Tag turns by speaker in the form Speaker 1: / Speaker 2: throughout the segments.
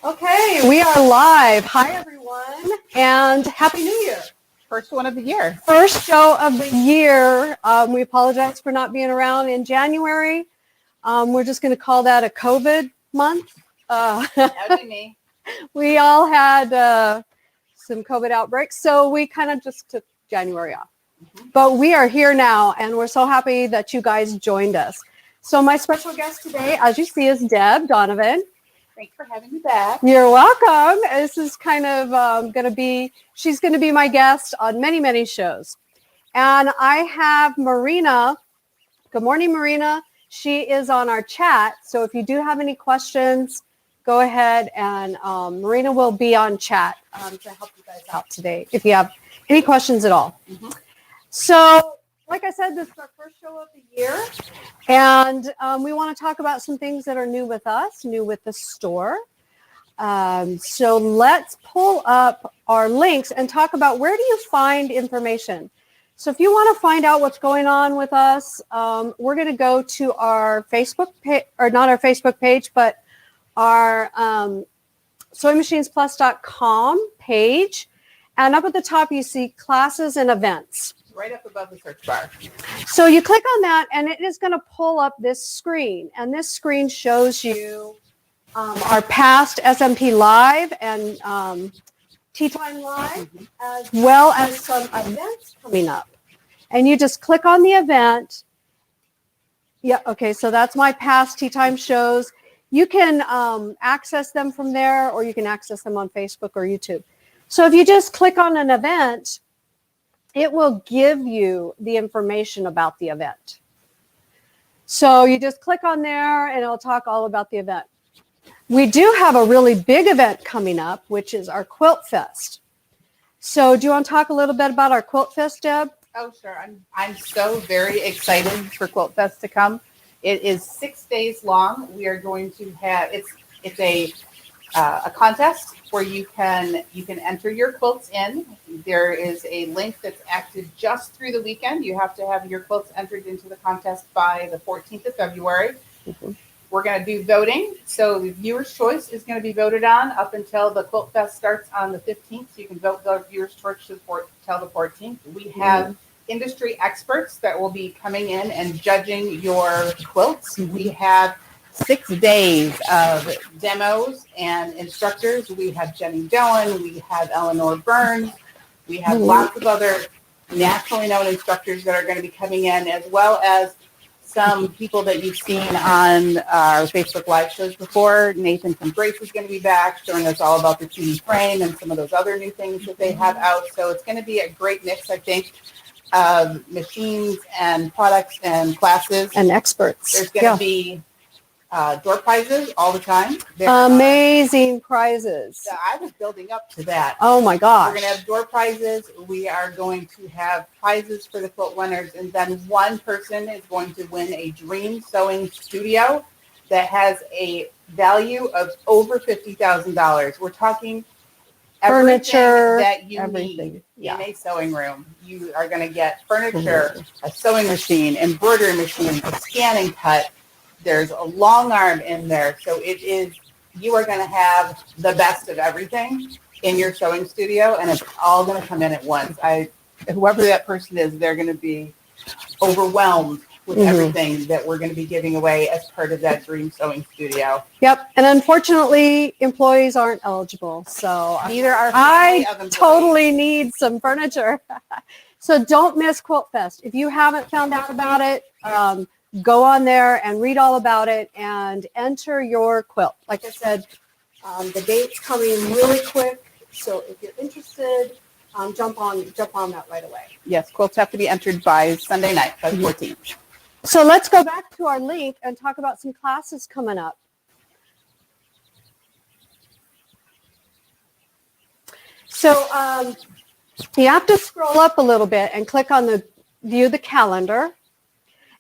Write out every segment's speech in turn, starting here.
Speaker 1: Okay, we are live. Hi, everyone, and Happy New Year.
Speaker 2: First one of the year.
Speaker 1: First show of the year. We apologize for not being around in January. We're just going to call that a COVID month.
Speaker 2: That would be me.
Speaker 1: We all had some COVID outbreaks, so we kind of just took January off. But we are here now, and we're so happy that you guys joined us. So my special guest today, as you see, is Deb Donovan.
Speaker 2: Thanks for having me back.
Speaker 1: You're welcome. This is kind of she's going to be my guest on many, many shows. And I have Marina. Good morning, Marina. She is on our chat. So if you do have any questions, go ahead and Marina will be on chat to help you guys out today if you have any questions at all. So like I said, this is our first show of the year. And we want to talk about some things that are new with us, new with the store. So let's pull up our links and talk about where do you find information. So if you want to find out what's going on with us, we're going to go to our Facebook page, or not our Facebook page, but our SewingMachinesPlus.com page. And up at the top, you see classes and events.
Speaker 2: Right up above the search bar.
Speaker 1: So you click on that and it is going to pull up this screen. And this screen shows you our past SMP Live and Tea Time Live, as well as some events coming up. And you just click on the event. Yeah, okay, so that's my past Tea Time shows. You can access them from there, or you can access them on Facebook or YouTube. So if you just click on an event, it will give you the information about the event. So you just click on there and it'll talk all about the event. We do have a really big event coming up, which is our Quilt Fest. So do you want to talk a little bit about our Quilt Fest, Deb?
Speaker 2: Oh, sure. I'm so very excited for Quilt Fest to come. It is 6 days long. We are going to have, it's a contest where you can enter your quilts in. There is a link that's active just through the weekend. You have to have your quilts entered into the contest by the 14th of February. We're going to do voting. So the viewer's choice is going to be voted on up until the Quilt Fest starts on the 15th. So you can vote the viewer's choice till the 14th. We have industry experts that will be coming in and judging your quilts. We have 6 days of demos and instructors. We have Jenny Dillon, we have Eleanor Burns, we have lots of other nationally known instructors that are going to be coming in, as well as some people that you've seen on our Facebook Live shows before. Nathan from Grace is going to be back, showing us all about the 2D frame and some of those other new things that they have out. So it's going to be a great mix, I think, of machines and products and classes.
Speaker 1: And experts.
Speaker 2: There's going to be door prizes all the time.
Speaker 1: Amazing prizes.
Speaker 2: So I was building up to that.
Speaker 1: Oh my gosh.
Speaker 2: We're going to have door prizes. We are going to have prizes for the quilt winners. And then one person is going to win a dream sewing studio that has a value of over $50,000. We're talking
Speaker 1: furniture,
Speaker 2: that you need in a sewing room. You are going to get furniture, a sewing machine, embroidery machine, a scanning cut. There's a long arm in there. So you are going to have the best of everything in your sewing studio, and it's all going to come in at once. Whoever that person is, they're going to be overwhelmed with everything that we're going to be giving away as part of that dream sewing studio.
Speaker 1: Yep. And unfortunately, employees aren't eligible. So
Speaker 2: neither are
Speaker 1: I totally need some furniture. So don't miss Quilt Fest. If you haven't found out about it, go on there and read all about it and enter your quilt. Like I said, the date's coming really quick. So if you're interested, jump on that right away.
Speaker 2: Yes, quilts have to be entered by Sunday night, by the 14th.
Speaker 1: So let's go back to our link and talk about some classes coming up. So you have to scroll up a little bit and click on the view the calendar.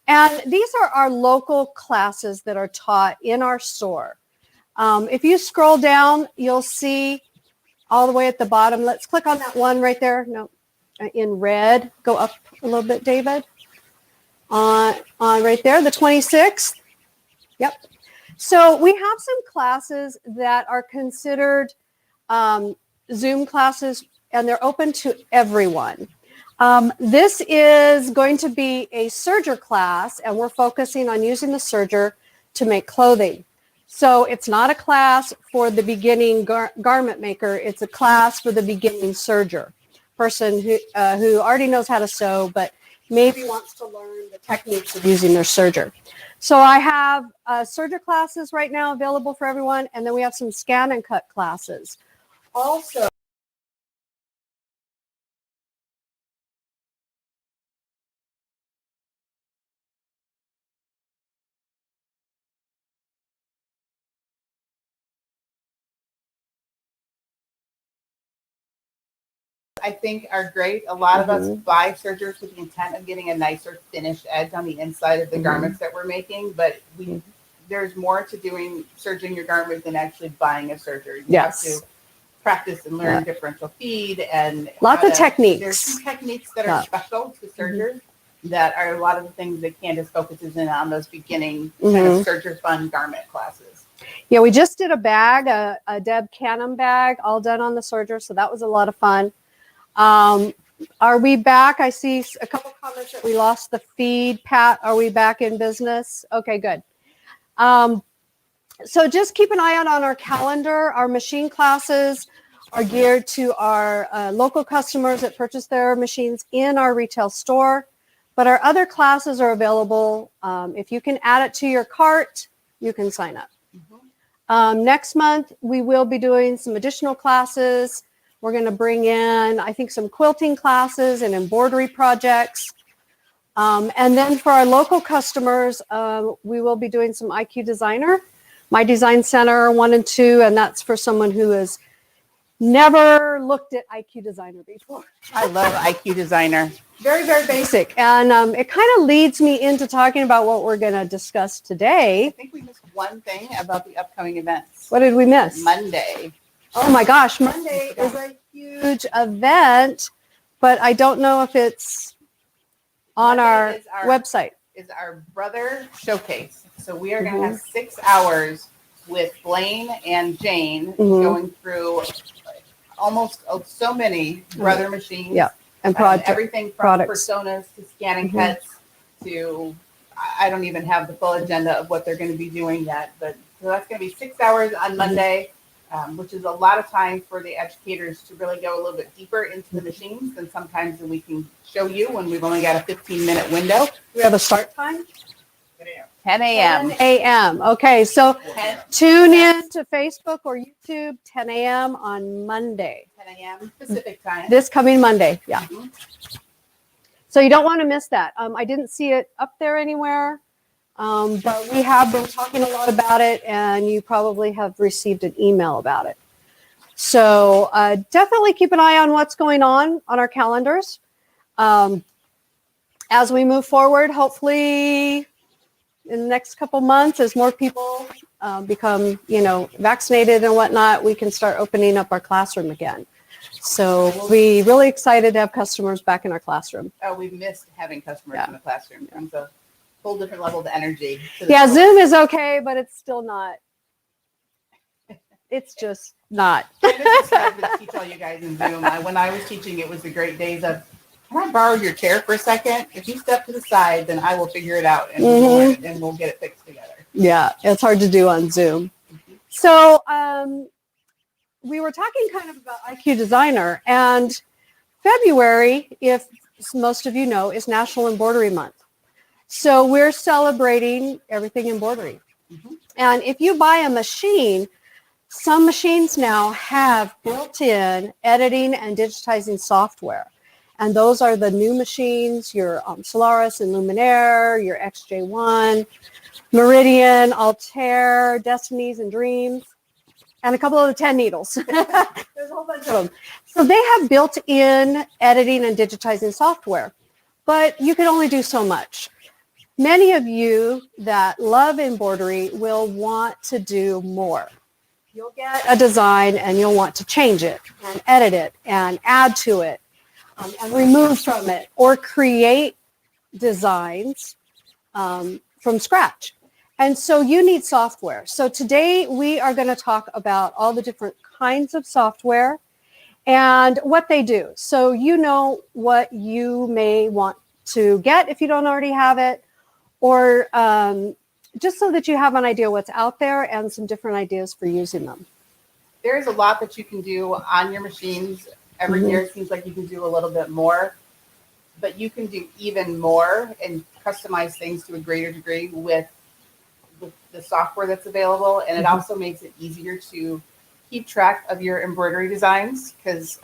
Speaker 1: And these are our local classes that are taught in our store. If you scroll down, you'll see all the way at the bottom. Let's click on that one right there. No, in red. Go up a little bit, David. On right there, the 26th. Yep. So we have some classes that are considered Zoom classes, and they're open to everyone. This is going to be a serger class, and we're focusing on using the serger to make clothing. So it's not a class for the beginning garment maker. It's a class for the beginning serger, person who already knows how to sew, but maybe wants to learn the techniques of using their serger. So I have serger classes right now available for everyone, and then we have some scan and cut classes. Also,
Speaker 2: I think are great. A lot of us buy sergers with the intent of getting a nicer finished edge on the inside of the garments that we're making, but there's more to doing serging your garment than actually buying a serger. You have to practice and learn differential feed and
Speaker 1: lots of techniques.
Speaker 2: There's some techniques that are special to sergers that are a lot of the things that Candace focuses in on, those beginning kind of serger fun garment classes.
Speaker 1: Yeah, we just did a bag, a Deb Cannon bag, all done on the serger, so that was a lot of fun. Are we back? I see a couple comments that we lost the feed. Pat, are we back in business? Okay, good. So just keep an eye out on our calendar. Our machine classes are geared to our local customers that purchase their machines in our retail store. But our other classes are available. If you can add it to your cart, you can sign up. Next month, we will be doing some additional classes. We're going to bring in, I think, some quilting classes and embroidery projects. And then for our local customers, we will be doing some IQ Designer, My Design Center 1 and 2, and that's for someone who has never looked at IQ Designer before.
Speaker 2: I love IQ Designer.
Speaker 1: Very, very basic. And it kind of leads me into talking about what we're going to discuss today.
Speaker 2: I think we missed one thing about the upcoming events.
Speaker 1: What did we miss?
Speaker 2: Monday.
Speaker 1: Oh my gosh, Monday is a huge event, but I don't know if it's on our website.
Speaker 2: Is our brother showcase. So we are going to have 6 hours with Blaine and Jane going through almost so many brother machines.
Speaker 1: Yeah, and
Speaker 2: everything from personas to scanning cuts to, I don't even have the full agenda of what they're going to be doing yet, but so that's going to be 6 hours on Monday. Which is a lot of time for the educators to really go a little bit deeper into the machines than sometimes we can show you when we've only got a 15-minute window.
Speaker 1: We have a start time?
Speaker 2: 10 a.m.
Speaker 1: 10 a.m. Okay, so tune in to Facebook or YouTube, 10 a.m. on Monday.
Speaker 2: 10 a.m. Pacific time.
Speaker 1: This coming Monday, yeah. So you don't want to miss that. I didn't see it up there anywhere. But we have been talking a lot about it, and you probably have received an email about it. So definitely keep an eye on what's going on our calendars. As we move forward, hopefully in the next couple months, as more people become, vaccinated and whatnot, we can start opening up our classroom again. So we'll be really excited to have customers back in our classroom.
Speaker 2: Oh, we've missed having customers in the classroom. And so whole different level of energy.
Speaker 1: Yeah, Zoom is okay, but it's still not. It's just not.
Speaker 2: I just started to teach all you guys in Zoom. When I was teaching, it was the great days of, can I borrow your chair for a second? If you step to the side, then I will figure it out and we'll get it fixed together.
Speaker 1: Yeah, it's hard to do on Zoom. So we were talking kind of about IQ Designer, and February, if most of you know, is National Embroidery Month. So we're celebrating everything embroidery. And if you buy a machine, some machines now have built-in editing and digitizing software. And those are the new machines, your Solaris and Luminaire, your XJ1, Meridian, Altair, Destinies and Dreams, and a couple of the 10 needles. There's a whole bunch of them. So they have built-in editing and digitizing software, but you can only do so much. Many of you that love embroidery will want to do more. You'll get a design and you'll want to change it and edit it and add to it and remove from it or create designs from scratch. And so you need software. So today we are going to talk about all the different kinds of software and what they do. So you know what you may want to get if you don't already have it, or just so that you have an idea what's out there and some different ideas for using them.
Speaker 2: There's a lot that you can do on your machines. Every year it seems like you can do a little bit more, but you can do even more and customize things to a greater degree with the software that's available. And it also makes it easier to keep track of your embroidery designs, because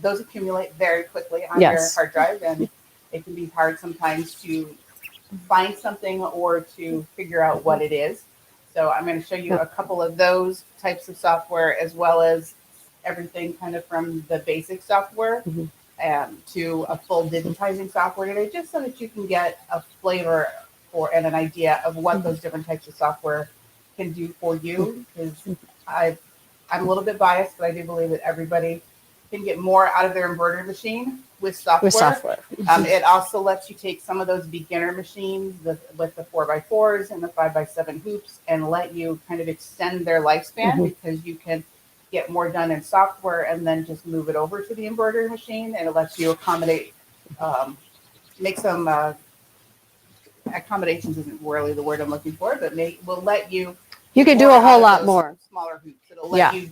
Speaker 2: those accumulate very quickly on your hard drive, and it can be hard sometimes to find something or to figure out what it is. So I'm going to show you a couple of those types of software, as well as everything kind of from the basic software to a full digitizing software today, just so that you can get a flavor and an idea of what those different types of software can do for you. Because I'm a little bit biased, but I do believe that everybody can get more out of their embroidery machine with software. It also lets you take some of those beginner machines with the 4x4s and the 5x7 hoops and let you kind of extend their lifespan, because you can get more done in software and then just move it over to the embroidery machine, and it lets you accommodate, make some accommodations isn't really the word I'm looking for, but will let you.
Speaker 1: You can do a whole lot more.
Speaker 2: Smaller hoops. It'll let you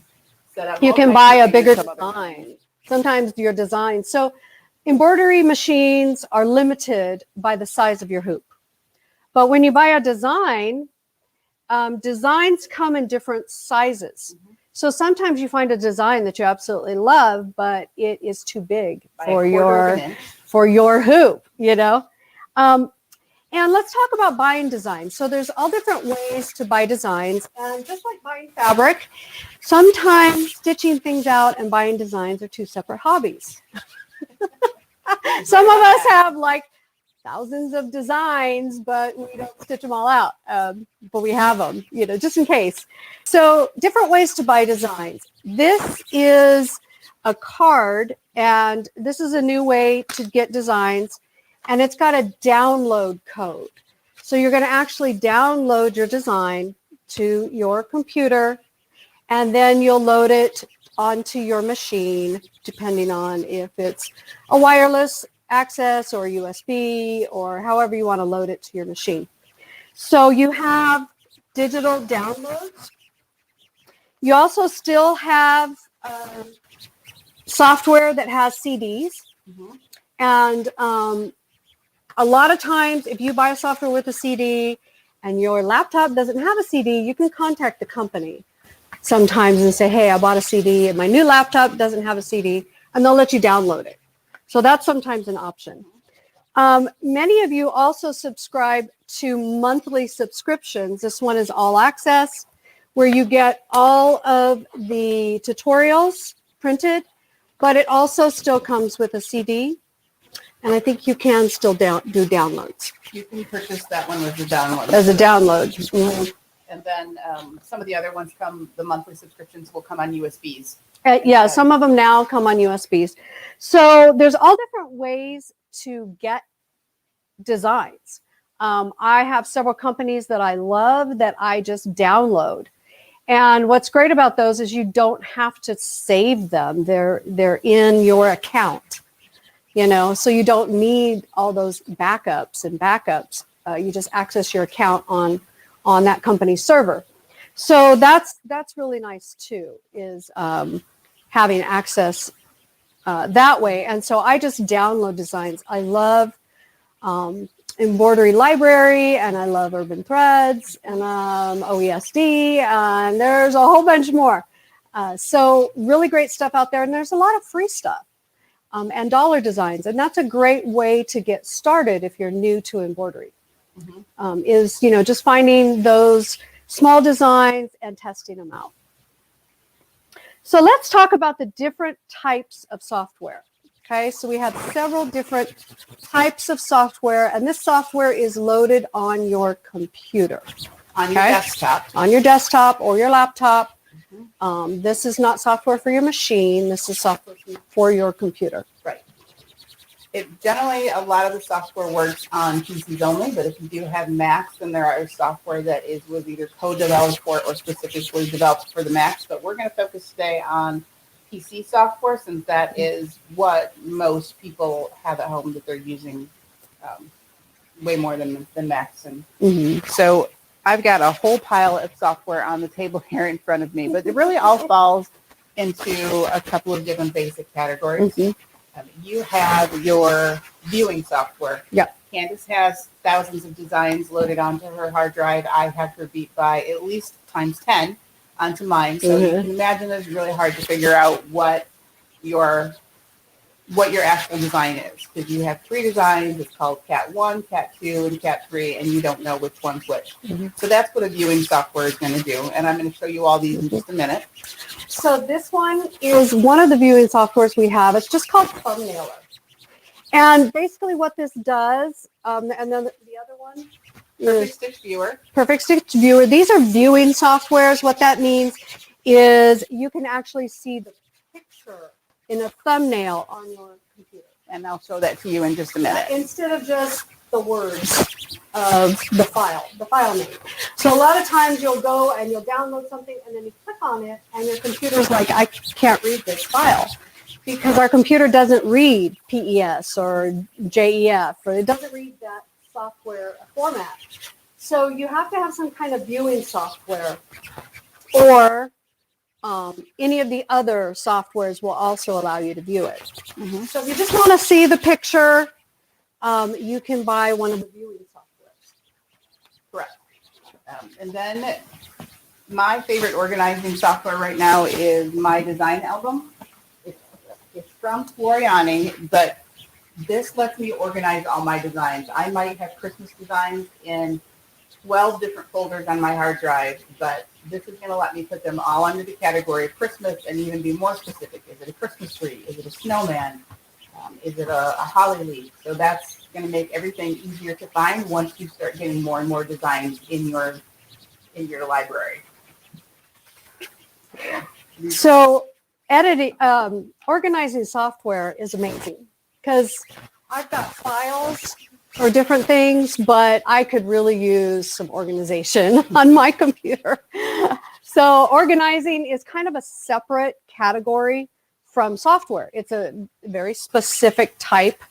Speaker 2: set up.
Speaker 1: You can buy a bigger design. Sometimes your design. So embroidery machines are limited by the size of your hoop. But when you buy a design, designs come in different sizes. So sometimes you find a design that you absolutely love, but it is too big for your hoop, you know. And let's talk about buying designs. So there's all different ways to buy designs. And just like buying fabric, sometimes stitching things out and buying designs are two separate hobbies. Some of us have like thousands of designs, but we don't stitch them all out. But we have them, you know, just in case. So different ways to buy designs. This is a card, and this is a new way to get designs. And it's got a download code. So you're going to actually download your design to your computer, and then you'll load it onto your machine, depending on if it's a wireless access or USB or however you want to load it to your machine. So you have digital downloads. You also still have software that has CDs. And a lot of times, if you buy a software with a CD and your laptop doesn't have a CD, you can contact the company sometimes and say, hey, I bought a CD and my new laptop doesn't have a CD, and they'll let you download it. So that's sometimes an option. Many of you also subscribe to monthly subscriptions. This one is all access, where you get all of the tutorials printed, but it also still comes with a CD. And I think you can still do downloads. You
Speaker 2: can purchase that one with the download.
Speaker 1: As a download.
Speaker 2: And then some of the other ones the monthly subscriptions will come on USBs.
Speaker 1: Some of them now come on USBs. So there's all different ways to get designs. I have several companies that I love that I just download. And what's great about those is you don't have to save them. They're in your account. You know, so you don't need all those backups. You just access your account on that company's server. So that's really nice too, is having access that way. And so I just download designs. I love Embroidery Library, and I love Urban Threads, and OESD, and there's a whole bunch more. So really great stuff out there, and there's a lot of free stuff. And dollar designs. And that's a great way to get started if you're new to embroidery, is, you know, just finding those small designs and testing them out. So let's talk about the different types of software. Okay, so we have several different types of software, and this software is loaded on your computer.
Speaker 2: On your desktop.
Speaker 1: On your desktop or your laptop. This is not software for your machine. This is software for your computer.
Speaker 2: Right. It generally, a lot of the software works on PCs only, but if you do have Macs, then there are software that was either co-developed for or specifically developed for the Macs. But we're going to focus today on PC software, since that is what most people have at home that they're using way more than Macs. And so I've got a whole pile of software on the table here in front of me, but it really all falls into a couple of different basic categories. You have your viewing software.
Speaker 1: Yep.
Speaker 2: Candace has thousands of designs loaded onto her hard drive. I have her beat by at least times 10 onto mine. So you can imagine it's really hard to figure out what your actual design is, because you have 3 designs. It's called Cat 1, Cat 2, and Cat 3, and you don't know which one's which. So that's what a viewing software is going to do, and I'm going to show you all these in just a minute.
Speaker 1: So this one is one of the viewing softwares we have. It's just called Thumbnailer. And basically what this does, and then the other one,
Speaker 2: Perfect Stitch Viewer.
Speaker 1: Perfect Stitch Viewer. These are viewing softwares. What that means is you can actually see the picture in a thumbnail on your computer.
Speaker 2: And I'll show that to you in just a minute.
Speaker 1: Instead of just the words of the file name. So a lot of times you'll go and you'll download something and then you click on it and your computer's like, I can't read this file, because our computer doesn't read PES or JEF, or it doesn't read that software format. So you have to have some kind of viewing software, or any of the other softwares will also allow you to view it. So if you just want to see the picture, you can buy one of the viewing softwares.
Speaker 2: Correct. And then my favorite organizing software right now is my design album. It's from Floriani, but this lets me organize all my designs. I might have Christmas designs in 12 different folders on my hard drive, but this is going to let me put them all under the category of Christmas and even be more specific. Is it a Christmas tree? Is it a snowman? Is it a holly leaf? So that's going to make everything easier to find once you start getting more and more designs in your library.
Speaker 1: So editing, organizing software is amazing, because I've got files or different things, but I could really use some organization on my computer. So organizing is kind of a separate category from software. It's a very specific type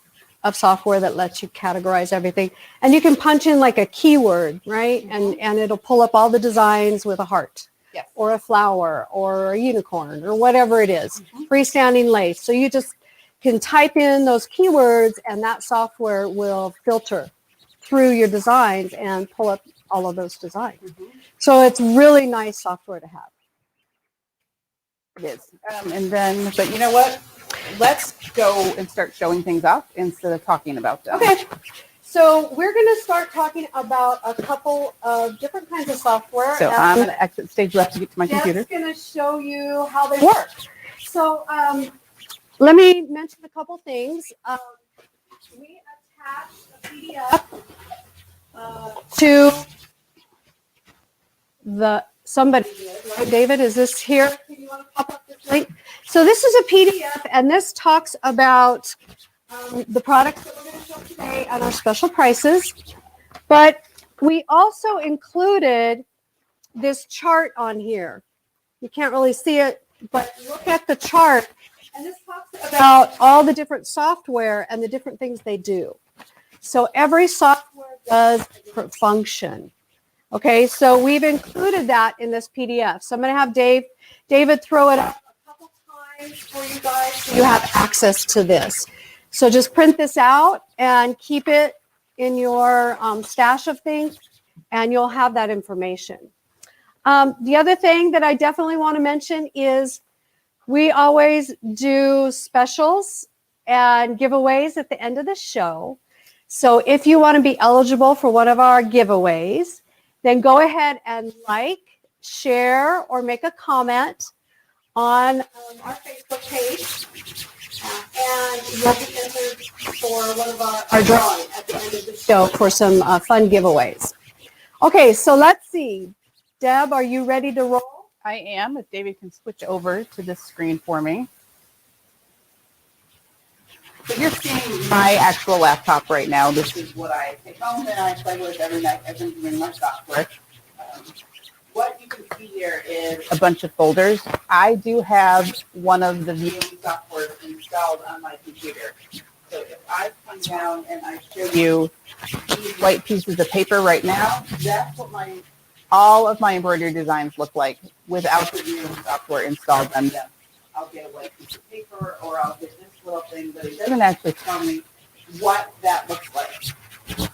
Speaker 1: of software that lets you categorize everything. And you can punch in like a keyword, right? And it'll pull up all the designs with a heart.
Speaker 2: Yes.
Speaker 1: Or a flower or a unicorn or whatever it is. Freestanding lace. So you just can type in those keywords and that software will filter through your designs and pull up all of those designs. So it's really nice software to have.
Speaker 2: It is. And then, but you know what? Let's go and start showing things off instead of talking about them.
Speaker 1: Okay. So we're going to start talking about a couple of different kinds of software.
Speaker 2: So I'm going to exit stage left to get to my computer.
Speaker 1: I'm going to show you how they work. So let me mention a couple things. We attached a PDF to somebody did, right? David, is this here? Do you want to pop up this link? So this is a PDF, and this talks about the products that we're going to show today and our special prices. But we also included this chart on here. You can't really see it, but look at the chart. And this talks about all the different software and the different things they do. So every software does a different function. Okay, so we've included that in this PDF. So I'm going to have David throw it up a couple times for you guys so you have access to this. So just print this out and keep it in your stash of things, and you'll have that information. The other thing that I definitely want to mention is we always do specials and giveaways at the end of the show. So if you want to be eligible for one of our giveaways, then go ahead and like, share, or make a comment on our Facebook page. And you'll be entered for one of our drawing at the end of the show for some fun giveaways. Okay, so let's see. Deb, are you ready to roll?
Speaker 2: I am. If David can switch over to this screen for me. So you're seeing my actual laptop right now. This is what I take home and I play with every night as I'm doing my software. What you can see here is a bunch of folders. I do have one of the viewing softwares installed on my computer. So if I come down and I show you these white pieces of paper right now, that's what all of my embroidery designs look like without the viewing software installed on them. I'll get a white piece of paper or I'll get this little thing, but it doesn't actually tell me what that looks like.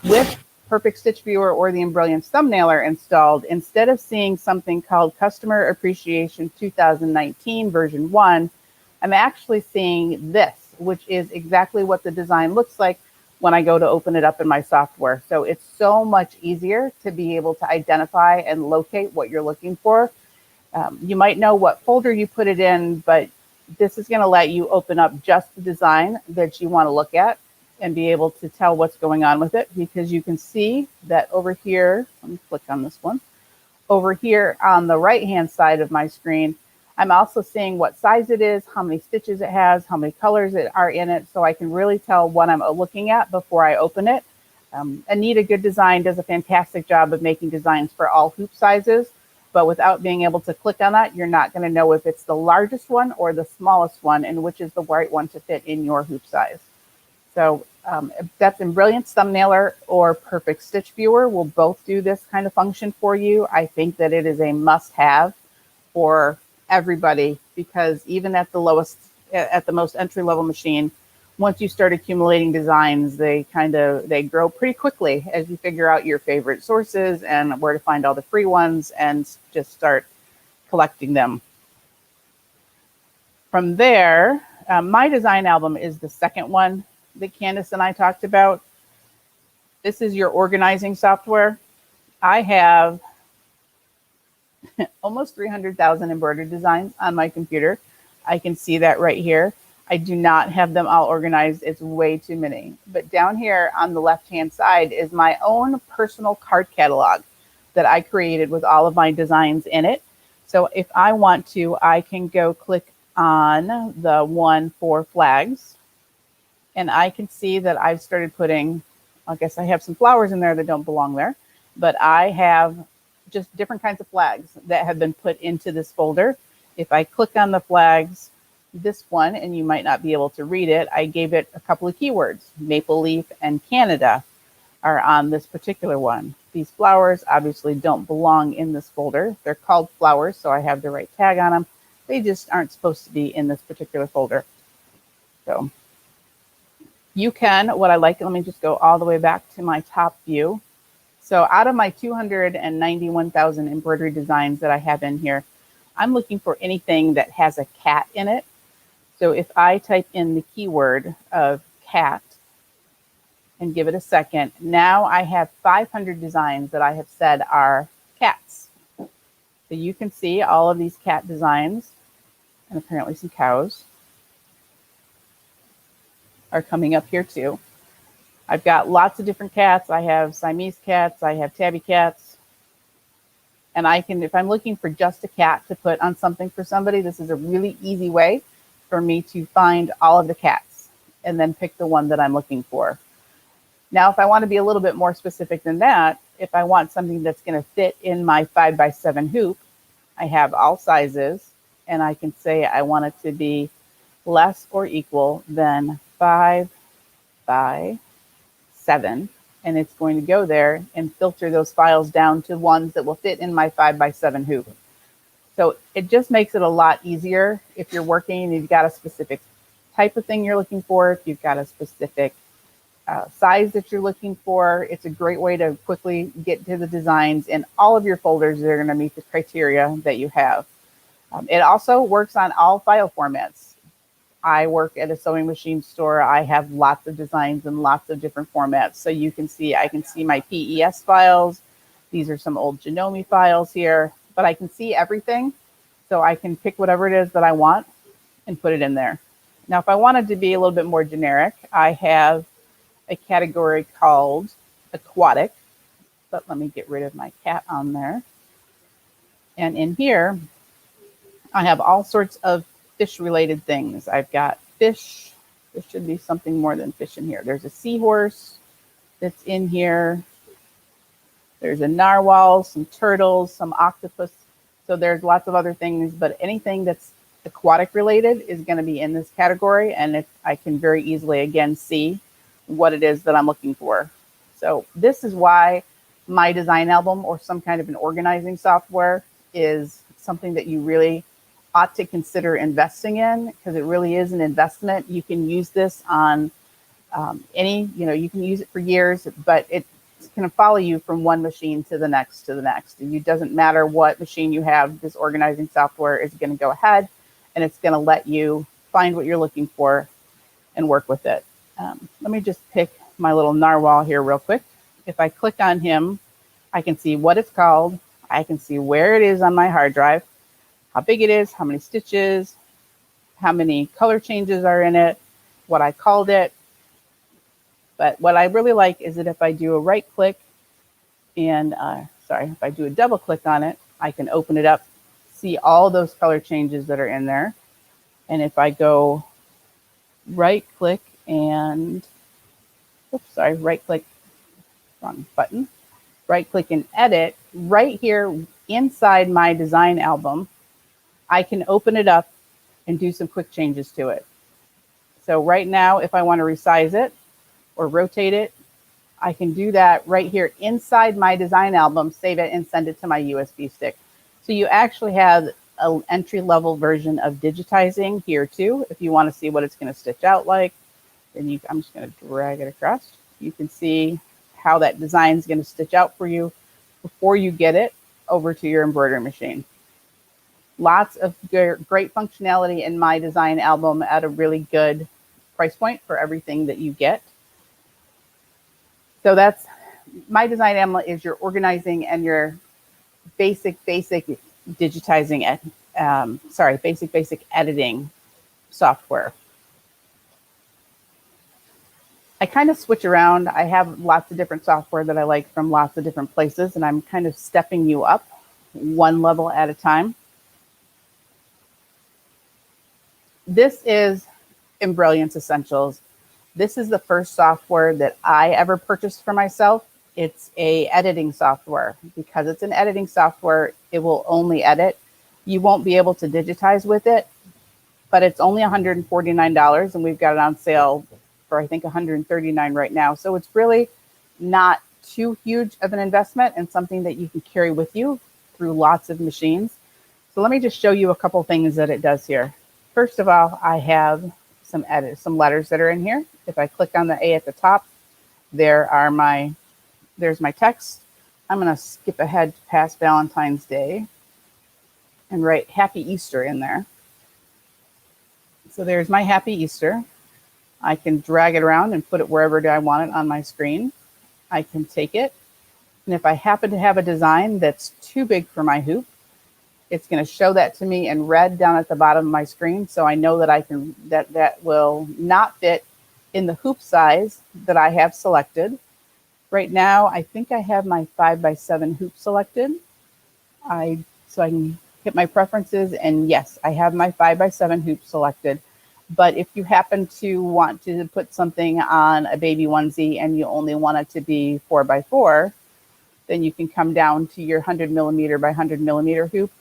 Speaker 2: With Perfect Stitch Viewer or the Embrilliance Thumbnailer installed, instead of seeing something called Customer Appreciation 2019 version 1, I'm actually seeing this, which is exactly what the design looks like when I go to open it up in my software. So it's so much easier to be able to identify and locate what you're looking for. You might know what folder you put it in, but this is going to let you open up just the design that you want to look at and be able to tell what's going on with it, because you can see that over here, let me click on this one, over here on the right-hand side of my screen, I'm also seeing what size it is, how many stitches it has, how many colors are in it, so I can really tell what I'm looking at before I open it. Anita Good Design does a fantastic job of making designs for all hoop sizes, but without being able to click on that, you're not going to know if it's the largest one or the smallest one and which is the right one to fit in your hoop size. So that's Embrilliance Thumbnailer or Perfect Stitch Viewer will both do this kind of function for you. I think that it is a must-have for everybody, because even at the most entry-level machine, once you start accumulating designs, they grow pretty quickly as you figure out your favorite sources and where to find all the free ones and just start collecting them. From there, my design album is the second one that Candace and I talked about. This is your organizing software. I have almost 300,000 embroidery designs on my computer. I can see that right here. I do not have them all organized. It's way too many. But down here on the left-hand side is my own personal card catalog that I created with all of my designs in it. So if I want to, I can go click on the one for flags, and I can see that I've started putting, I guess I have some flowers in there that don't belong there, but I have just different kinds of flags that have been put into this folder. If I click on the flags, this one, and you might not be able to read it, I gave it a couple of keywords. Maple leaf and Canada are on this particular one. These flowers obviously don't belong in this folder. They're called flowers, so I have the right tag on them. They just aren't supposed to be in this particular folder. So you can, what I like, let me just go all the way back to my top view. So out of my 291,000 embroidery designs that I have in here, I'm looking for anything that has a cat in it. So if I type in the keyword of cat and give it a second, now I have 500 designs that I have said are cats. So you can see all of these cat designs, and apparently some cows are coming up here too. I've got lots of different cats. I have Siamese cats, I have tabby cats. And I can, if I'm looking for just a cat to put on something for somebody, this is a really easy way for me to find all of the cats and then pick the one that I'm looking for. Now, if I want to be a little bit more specific than that, if I want something that's going to fit in my 5x7 hoop, I have all sizes, and I can say I want it to be less or equal than 5 by 7, and it's going to go there and filter those files down to ones that will fit in my 5x7 hoop. So it just makes it a lot easier if you're working and you've got a specific type of thing you're looking for, if you've got a specific size that you're looking for. It's a great way to quickly get to the designs in all of your folders that are going to meet the criteria that you have. It also works on all file formats. I work at a sewing machine store. I have lots of designs in lots of different formats. So you can see, I can see my PES files. These are some old Janome files here, but I can see everything. So I can pick whatever it is that I want and put it in there. Now, if I wanted to be a little bit more generic, I have a category called aquatic, but let me get rid of my cat on there. And in here, I have all sorts of fish related things. I've got fish, There should be something more than fish in here. There's a seahorse that's in here. There's a narwhal, some turtles, some octopus. So there's lots of other things, but anything that's aquatic related is going to be in this category. And I can very easily, again, see what it is that I'm looking for. So this is why my design album or some kind of an organizing software is something that you really ought to consider investing in, because it really is an investment. You can use this on you can use it for years, but it's going to follow you from one machine to the next to the next. And it doesn't matter what machine you have, this organizing software is going to go ahead and it's going to let you find what you're looking for and work with it. Let me just pick my little narwhal here real quick. If I click on him, I can see what it's called. I can see where it is on my hard drive, how big it is, how many stitches, how many color changes are in it, what I called it. But what I really like is that if I do a right click and, if I do a double click on it, I can open it up, see all those color changes that are in there. And if I go right click and, right click, wrong button, right click and edit, right here inside my design album, I can open it up and do some quick changes to it. So right now, if I want to resize it or rotate it, I can do that right here inside my design album, save it and send it to my USB stick. So you actually have an entry-level version of digitizing here too. If you want to see what it's going to stitch out like, then I'm just going to drag it across. You can see how that design is going to stitch out for you before you get it over to your embroidery machine. Lots of great functionality in my design album at a really good price point for everything that you get. So that's my design album, is your organizing and your basic digitizing, basic editing software. I kind of switch around. I have lots of different software that I like from lots of different places, and I'm kind of stepping you up one level at a time. This is Embroidery Essentials. This is the first software that I ever purchased for myself. It's a editing software. Because it's an editing software, it will only edit. You won't be able to digitize with it, but it's only $149, and we've got it on sale for I think $139 right now. So it's really not too huge of an investment and something that you can carry with you through lots of machines. So let me just show you a couple things that it does here. First of all, I have some letters that are in here. If I click on the A at the top, there's my text. I'm going to skip ahead past Valentine's Day and write Happy Easter in there. So there's my Happy Easter. I can drag it around and put it wherever I want it on my screen. I can take it, and if I happen to have a design that's too big for my hoop, it's going to show that to me in red down at the bottom of my screen, so I know that that will not fit in the hoop size that I have selected. Right now, I think I have my 5x7 hoop selected. So I can hit my preferences, and yes, I have my 5x7 hoop selected. But if you happen to want to put something on a baby onesie and you only want it to be 4x4, then you can come down to your 100 millimeter by 100 millimeter hoop.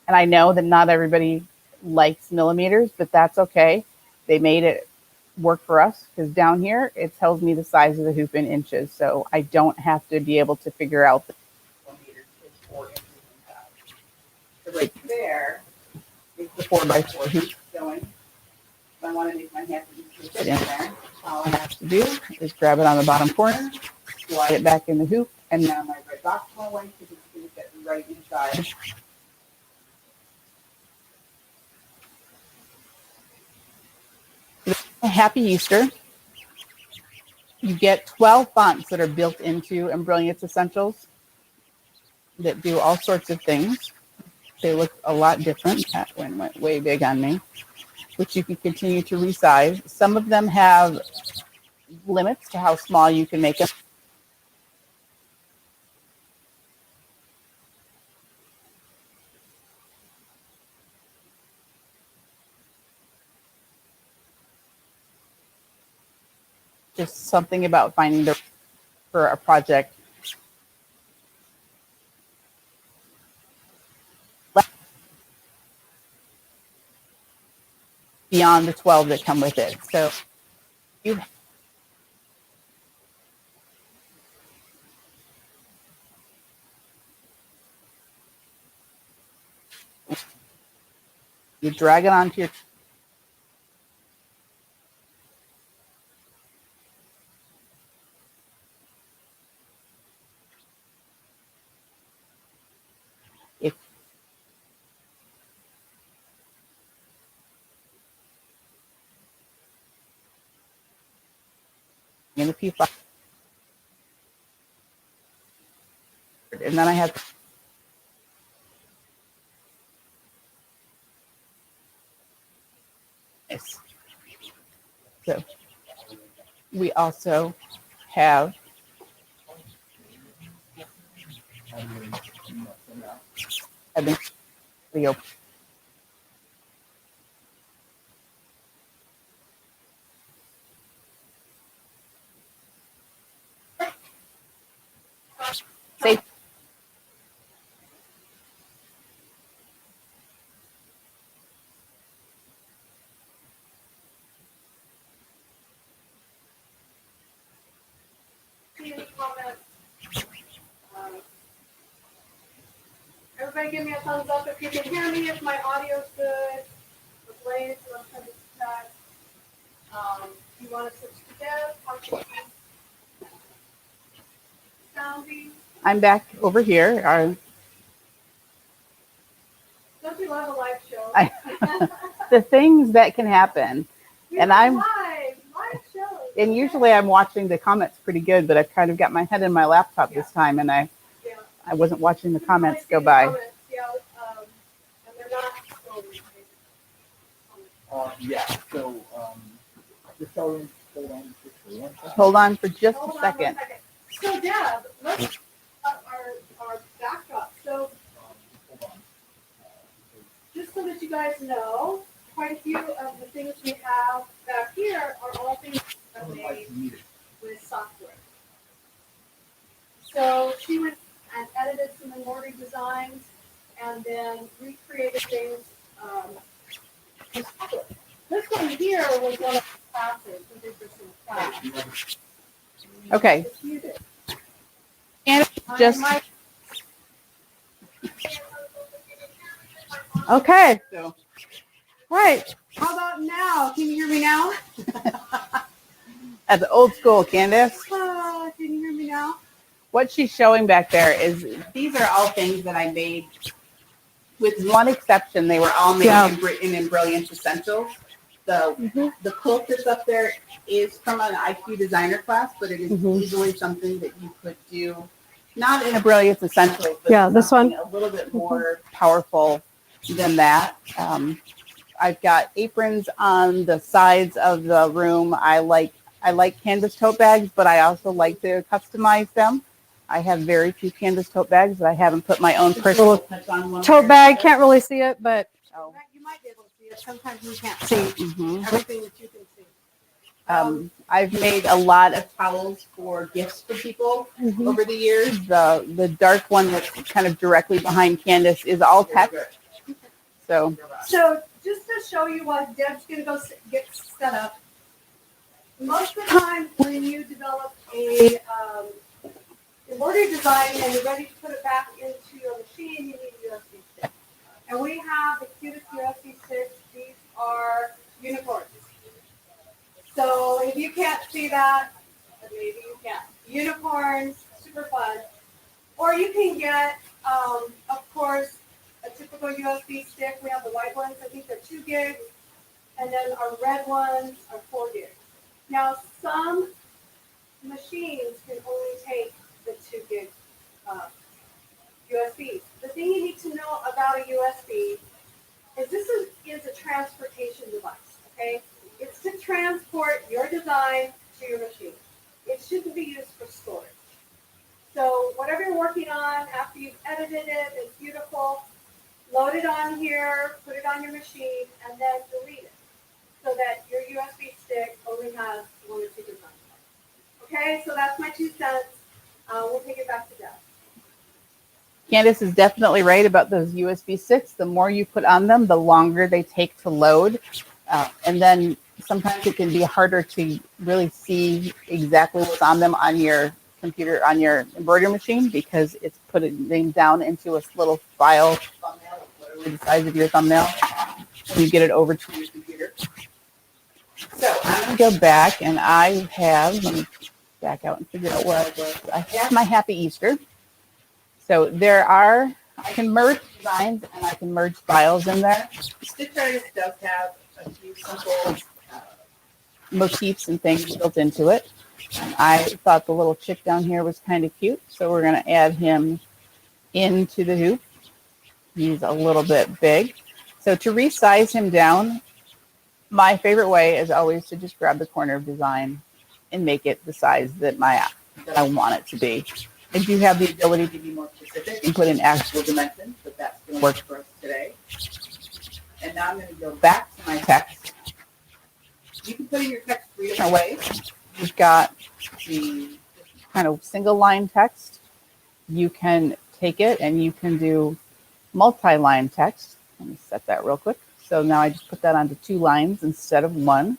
Speaker 2: And I know that not everybody likes millimeters, but that's okay. They made it work for us, because down here it tells me the size of the hoop in inches, so I don't have to be able to figure out the millimeters is 4 inches in size. So right there is the 4x4 hoop going. If I want to make my Happy Easter fit in there, all I have to do is grab it on the bottom corner, slide it back in the hoop, and now my red box won't away because it's going to fit right inside. Happy Easter. You get 12 fonts that are built into Embroidery Essentials that do all sorts of things. They look a lot different. That one went way big on me, which you can continue to resize. Some of them have limits to how small you can make them. just something about finding the for a project. Beyond the 12 that come with it. So you drag it onto your if in a few and then I have this. So we also have video. Safe.
Speaker 1: Any comments? Everybody give me a thumbs up if you can hear me, if my audio's good. The blades, I'm trying to check. You want to switch to Deb? How can you sounding?
Speaker 2: I'm back over here.
Speaker 1: Don't you love a live show?
Speaker 2: The things that can happen. And I'm
Speaker 1: live shows.
Speaker 2: And usually I'm watching the comments pretty good, but I've kind of got my head in my laptop this time, and I wasn't watching the comments go by.
Speaker 1: And they're not
Speaker 3: so just hold on.
Speaker 2: Hold on for just a second.
Speaker 1: So Deb, let's our backdrop. So just so that you guys know, quite a few of the things we have back here are all things that are made with software. So she went and edited some embroidery designs and then recreated things with software. This one here was one of the classes we did for some class.
Speaker 2: Okay. And just
Speaker 1: okay.
Speaker 2: so
Speaker 1: Right. How about now? Can you hear me now?
Speaker 2: at the old school, Candace.
Speaker 1: Can you hear me now?
Speaker 2: What she's showing back there is these are all things that I made, with one exception. They were all made in Brilliance Essentials. The quilt that's up there is from an IQ designer class, but it is easily something that you could do, not in a Brilliance Essentials, but
Speaker 1: this one
Speaker 2: a little bit more powerful than that. I've got aprons on the sides of the room. I like Candace tote bags, but I also like to customize them. I have very few Candace tote bags, but I haven't put my own personal touch on one.
Speaker 1: tote bag, can't really see it, but you might be able to see it. Sometimes you can't see everything that you can see.
Speaker 2: I've made a lot of towels for gifts for people over the years. The dark one that's kind of directly behind Candace is all text. So
Speaker 1: just to show you what Deb's going to go get set up, most of the time when you develop a embroidery design and you're ready to put it back into your machine, you need a USB stick. And we have the cutest USB sticks. These are unicorns. So if you can't see that, maybe you can. Unicorns, super fun. Or you can get, of course, a typical USB stick. We have the white ones, I think they're 2 gigs. And then our red ones are 4 gigs. Now, some machines can only take the 2 gig USBs. The thing you need to know about a USB is this is a transportation device, okay? It's to transport your design to your machine. It shouldn't be used for storage. So whatever you're working on, after you've edited it, it's beautiful, load it on here, put it on your machine, and then delete it so that your USB stick only has 1 or 2 designs. Okay, so that's my 2 cents. We'll take it back to Deb.
Speaker 2: Candace is definitely right about those USB sticks. The more you put on them, the longer they take to load. And then sometimes it can be harder to really see exactly what's on them on your computer, on your embroidery machine, because it's putting them down into a little file thumbnail, literally the size of your thumbnail, when you get it over to your computer. So I'm going to go back, and I have, let me back out and figure out where I was. I have my Happy Easter. So I can merge designs and I can merge styles in there. Stitch Artist does have a few simple motifs and things built into it. I thought the little chick down here was kind of cute, so we're going to add him into the hoop. He's a little bit big. So to resize him down, my favorite way is always to just grab the corner of design and make it the size that I want it to be. I do have the ability to be more specific and put in actual dimensions, but that's going to work for us today. And now I'm going to go back to my text. You can put in your text 3 different ways. You've got the kind of single line text. You can take it and you can do multi-line text. Let me set that real quick. So now I just put that onto 2 lines instead of 1.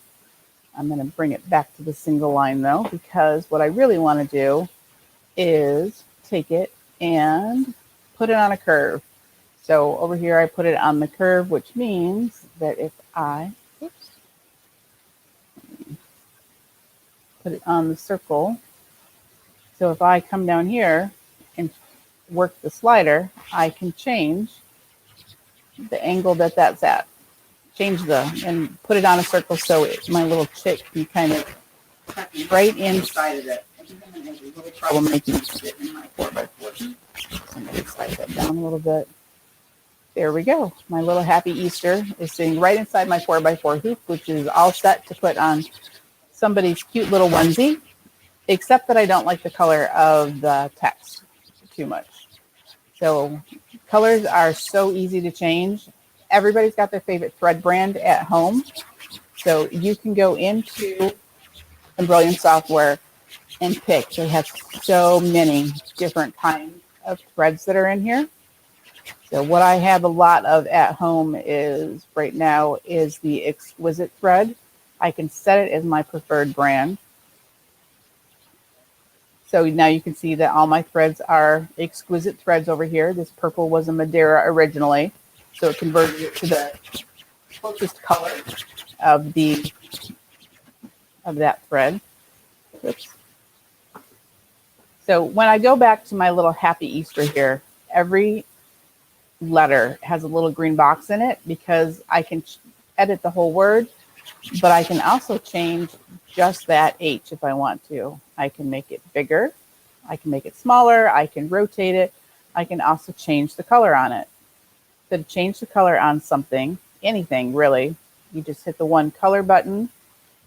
Speaker 2: I'm going to bring it back to the single line though, because what I really want to do is take it and put it on a curve. So over here I put it on the curve, which means that if I put it on the circle, so if I come down here and work the slider, I can change the angle that that's at. And put it on a circle so my little chick can kind of tuck right inside of it. I think I'm going to have a little problem making it fit in my 4x4. I'm going to slide that down a little bit. There we go. My little Happy Easter is sitting right inside my 4x4 hoop, which is all set to put on somebody's cute little onesie, except that I don't like the color of the text too much. So colors are so easy to change. Everybody's got their favorite thread brand at home. So you can go into Embroidery Software and pick. They have so many different kinds of threads that are in here. So what I have a lot of at home is right now is the Exquisite thread. I can set it as my preferred brand. So now you can see that all my threads are Exquisite threads over here. This purple was a Madeira originally, so it converted it to the closest color of that thread. Oops. So when I go back to my little Happy Easter here, every letter has a little green box in it because I can edit the whole word, but I can also change just that H if I want to. I can make it bigger, I can make it smaller, I can rotate it, I can also change the color on it. So to change the color on something, anything really, you just hit the one color button.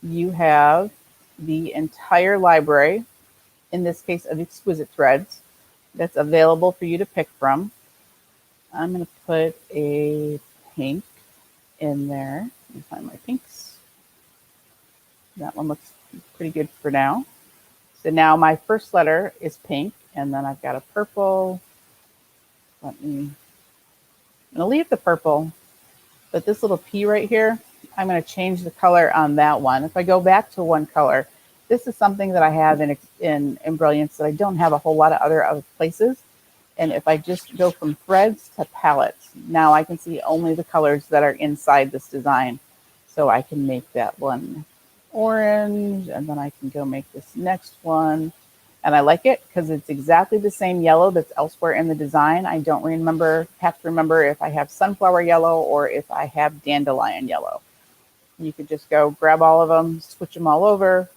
Speaker 2: You have the entire library, in this case of Exquisite threads, that's available for you to pick from. I'm going to put a pink in there. Let me find my pinks. That one looks pretty good for now. So now my first letter is pink, and then I've got a purple. I'm going to leave the purple, but this little P right here, I'm going to change the color on that one. If I go back to one color, this is something that I have in Embrilliance that I don't have a whole lot of other places. And if I just go from threads to palettes, now I can see only the colors that are inside this design. So I can make that one orange, and then I can go make this next one. And I like it because it's exactly the same yellow that's elsewhere in the design. I don't have to remember if I have sunflower yellow or if I have dandelion yellow. You could just go grab all of them, switch them all over.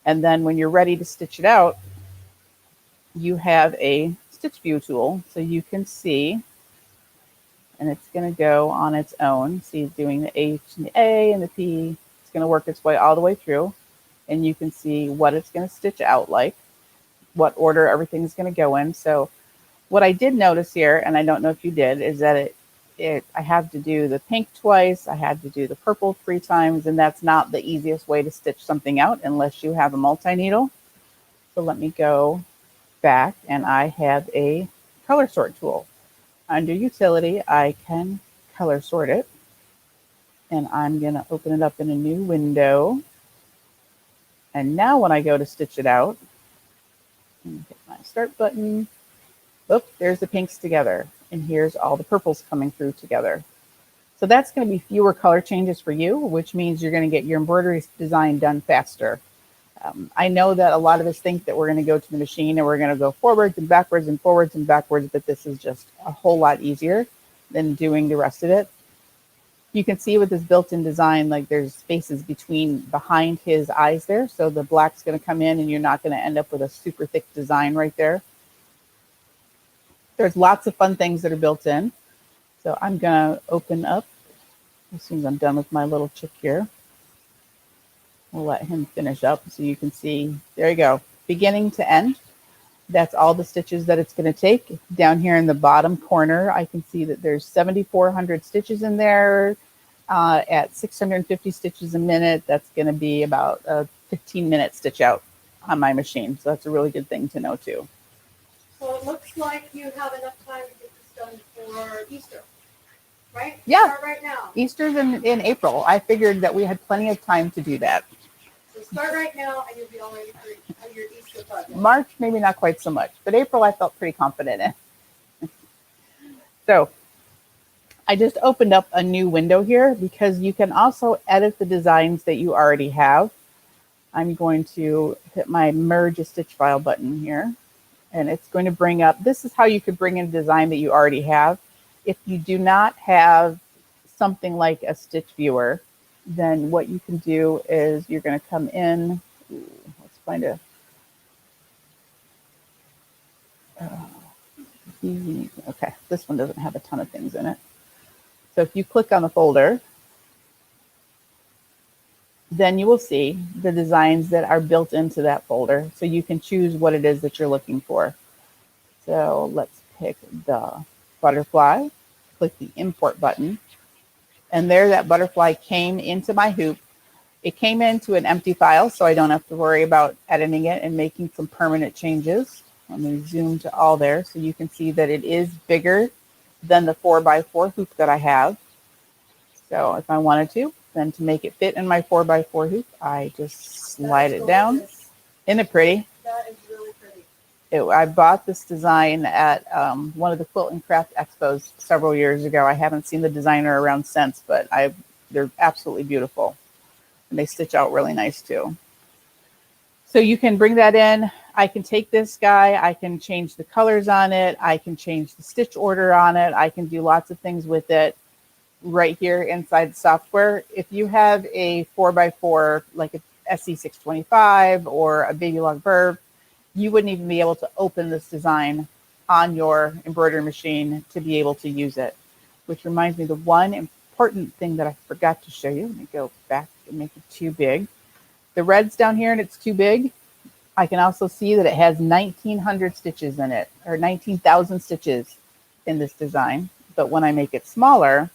Speaker 2: And then when you're ready to stitch it out, you have a stitch view tool, so you can see, and it's going to go on its own. See, it's doing the H and the A and the P. It's going to work its way all the way through, and you can see what it's going to stitch out like, what order everything's going to go in. So what I did notice here, and I don't know if you did, is that it I had to do the pink twice, I had to do the purple 3 times, and that's not the easiest way to stitch something out unless you have a multi-needle. So let me go back, and I have a color sort tool. Under utility, I can color sort it, and I'm going to open it up in a new window. And now when I go to stitch it out, hit my start button. Look, there's the pinks together, and here's all the purples coming through together. So that's going to be fewer color changes for you, which means you're going to get your embroidery design done faster. I know that a lot of us think that we're going to go to the machine and we're going to go forwards and backwards and forwards and backwards, but this is just a whole lot easier than doing the rest of it. You can see with this built-in design, like there's spaces behind his eyes there. So the black's going to come in and you're not going to end up with a super thick design right there. There's lots of fun things that are built in. So I'm going to open up as soon as I'm done with my little chick here. We'll let him finish up so you can see. There you go. Beginning to end. That's all the stitches that it's going to take. Down here in the bottom corner, I can see that there's 7,400 stitches in there at 650 stitches a minute. That's going to be about a 15-minute stitch out on my machine. So that's a really good thing to know too.
Speaker 1: So it looks like you have enough time to get this done for Easter, right?
Speaker 2: Yeah.
Speaker 1: Start right now.
Speaker 2: Easter's in April. I figured that we had plenty of time to do that.
Speaker 1: So start right now and you'll be all ready for your Easter project.
Speaker 2: March, maybe not quite so much, but April I felt pretty confident in. So I just opened up a new window here because you can also edit the designs that you already have. I'm going to hit my merge a stitch file button here, and it's going to bring up, this is how you could bring in a design that you already have. If you do not have something like a stitch viewer, then what you can do is you're going to come in. Let's find a okay, this one doesn't have a ton of things in it. So if you click on the folder, then you will see the designs that are built into that folder. So you can choose what it is that you're looking for. So let's pick the butterfly, click the import button. And there that butterfly came into my hoop. It came into an empty file, so I don't have to worry about editing it and making some permanent changes. Let me zoom to all there so you can see that it is bigger than the 4x4 hoop that I have. So if I wanted to, then to make it fit in my 4x4 hoop, I just slide it down. Isn't it pretty?
Speaker 1: That is really pretty.
Speaker 2: I bought this design at one of the Quilt and Craft Expos several years ago. I haven't seen the designer around since, but they're absolutely beautiful. And they stitch out really nice too. So you can bring that in. I can take this guy, I can change the colors on it, I can change the stitch order on it, I can do lots of things with it right here inside the software. If you have a 4x4, like a SE625 or a Baby Log Verb, you wouldn't even be able to open this design on your embroidery machine to be able to use it. Which reminds me, the one important thing that I forgot to show you. Let me go back and make it too big. The red's down here and it's too big. I can also see that it has 1,900 stitches in it, or 19,000 stitches in this design. But when I make it smaller,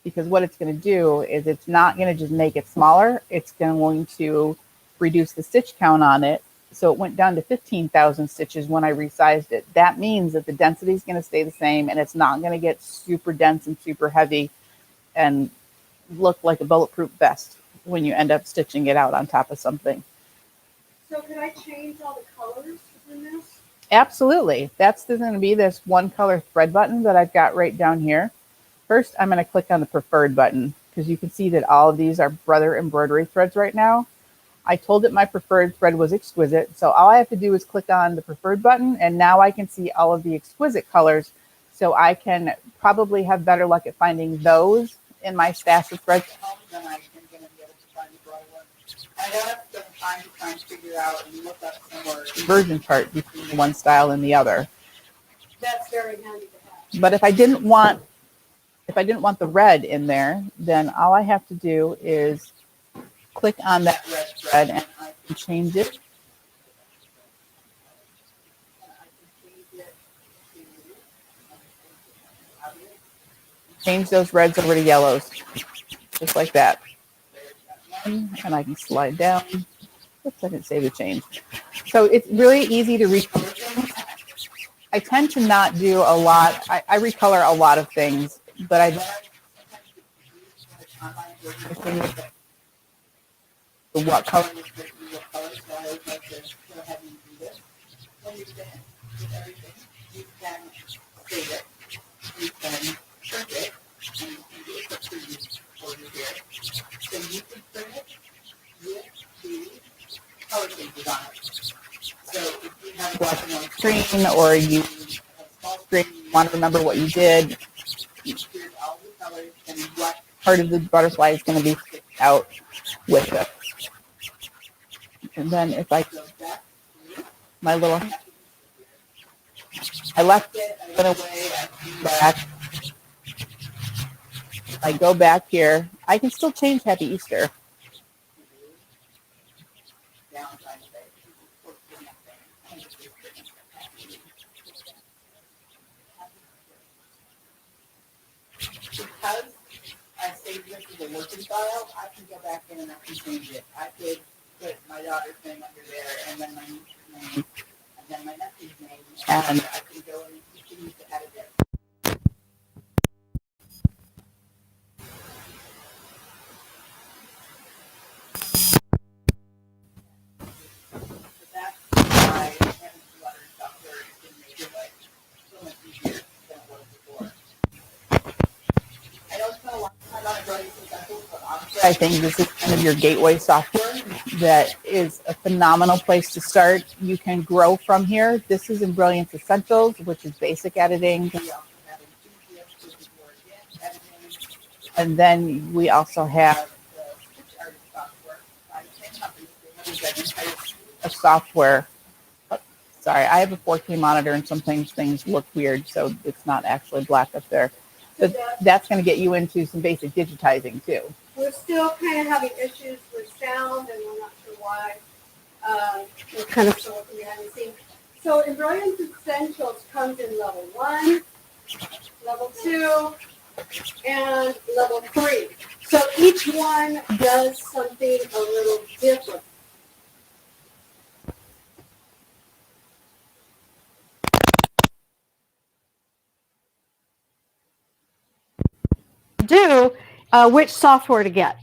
Speaker 2: because what it's going to do is it's not going to just make it smaller, it's going to reduce the stitch count on it. So it went down to 15,000 stitches when I resized it. That means that the density is going to stay the same and it's not going to get super dense and super heavy and look like a bulletproof vest when you end up stitching it out on top of something.
Speaker 1: So can I change all the colors in this?
Speaker 2: Absolutely. That's going to be this one color thread button that I've got right down here. First, I'm going to click on the preferred button because you can see that all of these are Brother embroidery threads right now. I told it my preferred thread was exquisite. So all I have to do is click on the preferred button and now I can see all of the exquisite colors. So I can probably have better luck at finding those in my stash of threads at home than I am going to be able to find the broad one. I don't have to spend time to try and figure out and look up somewhere conversion chart between one style and the other.
Speaker 1: That's very handy to have.
Speaker 2: But if I didn't want the red in there, then all I have to do is click on that red thread and I can change it. change those reds over to yellows, just like that. And I can slide down. Oops, I didn't save the change. So it's really easy to recolor things. I tend to not do a lot. I recolor a lot of things, but I don't the what color is good, what color. So I always like to go ahead and do this. When you're finished with everything, you can save it, you can print it, and you can do a quick preview over here. So you can print it with the color changes on it. So if you have a black and white screen or you have a small screen, you want to remember what you did, here's all the colors and what part of the butterfly is going to be sticked out with it. And then if I go back to my little, I left it, I went away, I came back. If I go back here, I can still change Happy Easter. Because I saved this as a working file, I can go back in and I can change it. I could put my daughter's name under there, and then my niece's name, and then my nephew's name, and I can go and continue to edit it. But that's why having Embroidery Software can make your life so much easier than it was before. I don't spend a lot of time on Embroidery Software, but honestly, I think this is kind of your gateway software that is a phenomenal place to start. You can grow from here. This is in Brilliance Essentials, which is basic editing. And then we also have the Stitch Artist software by the same company. A software. Oh, sorry, I have a 4K monitor and sometimes things look weird, so it's not actually black up there. But that's going to get you into some basic digitizing too.
Speaker 1: We're still kind of having issues with sound, and we're not sure why. We're kind of still working behind the scenes. So Embroidery Essentials comes in level 1, level 2, and level 3. So each one does something a little different. Which software to get.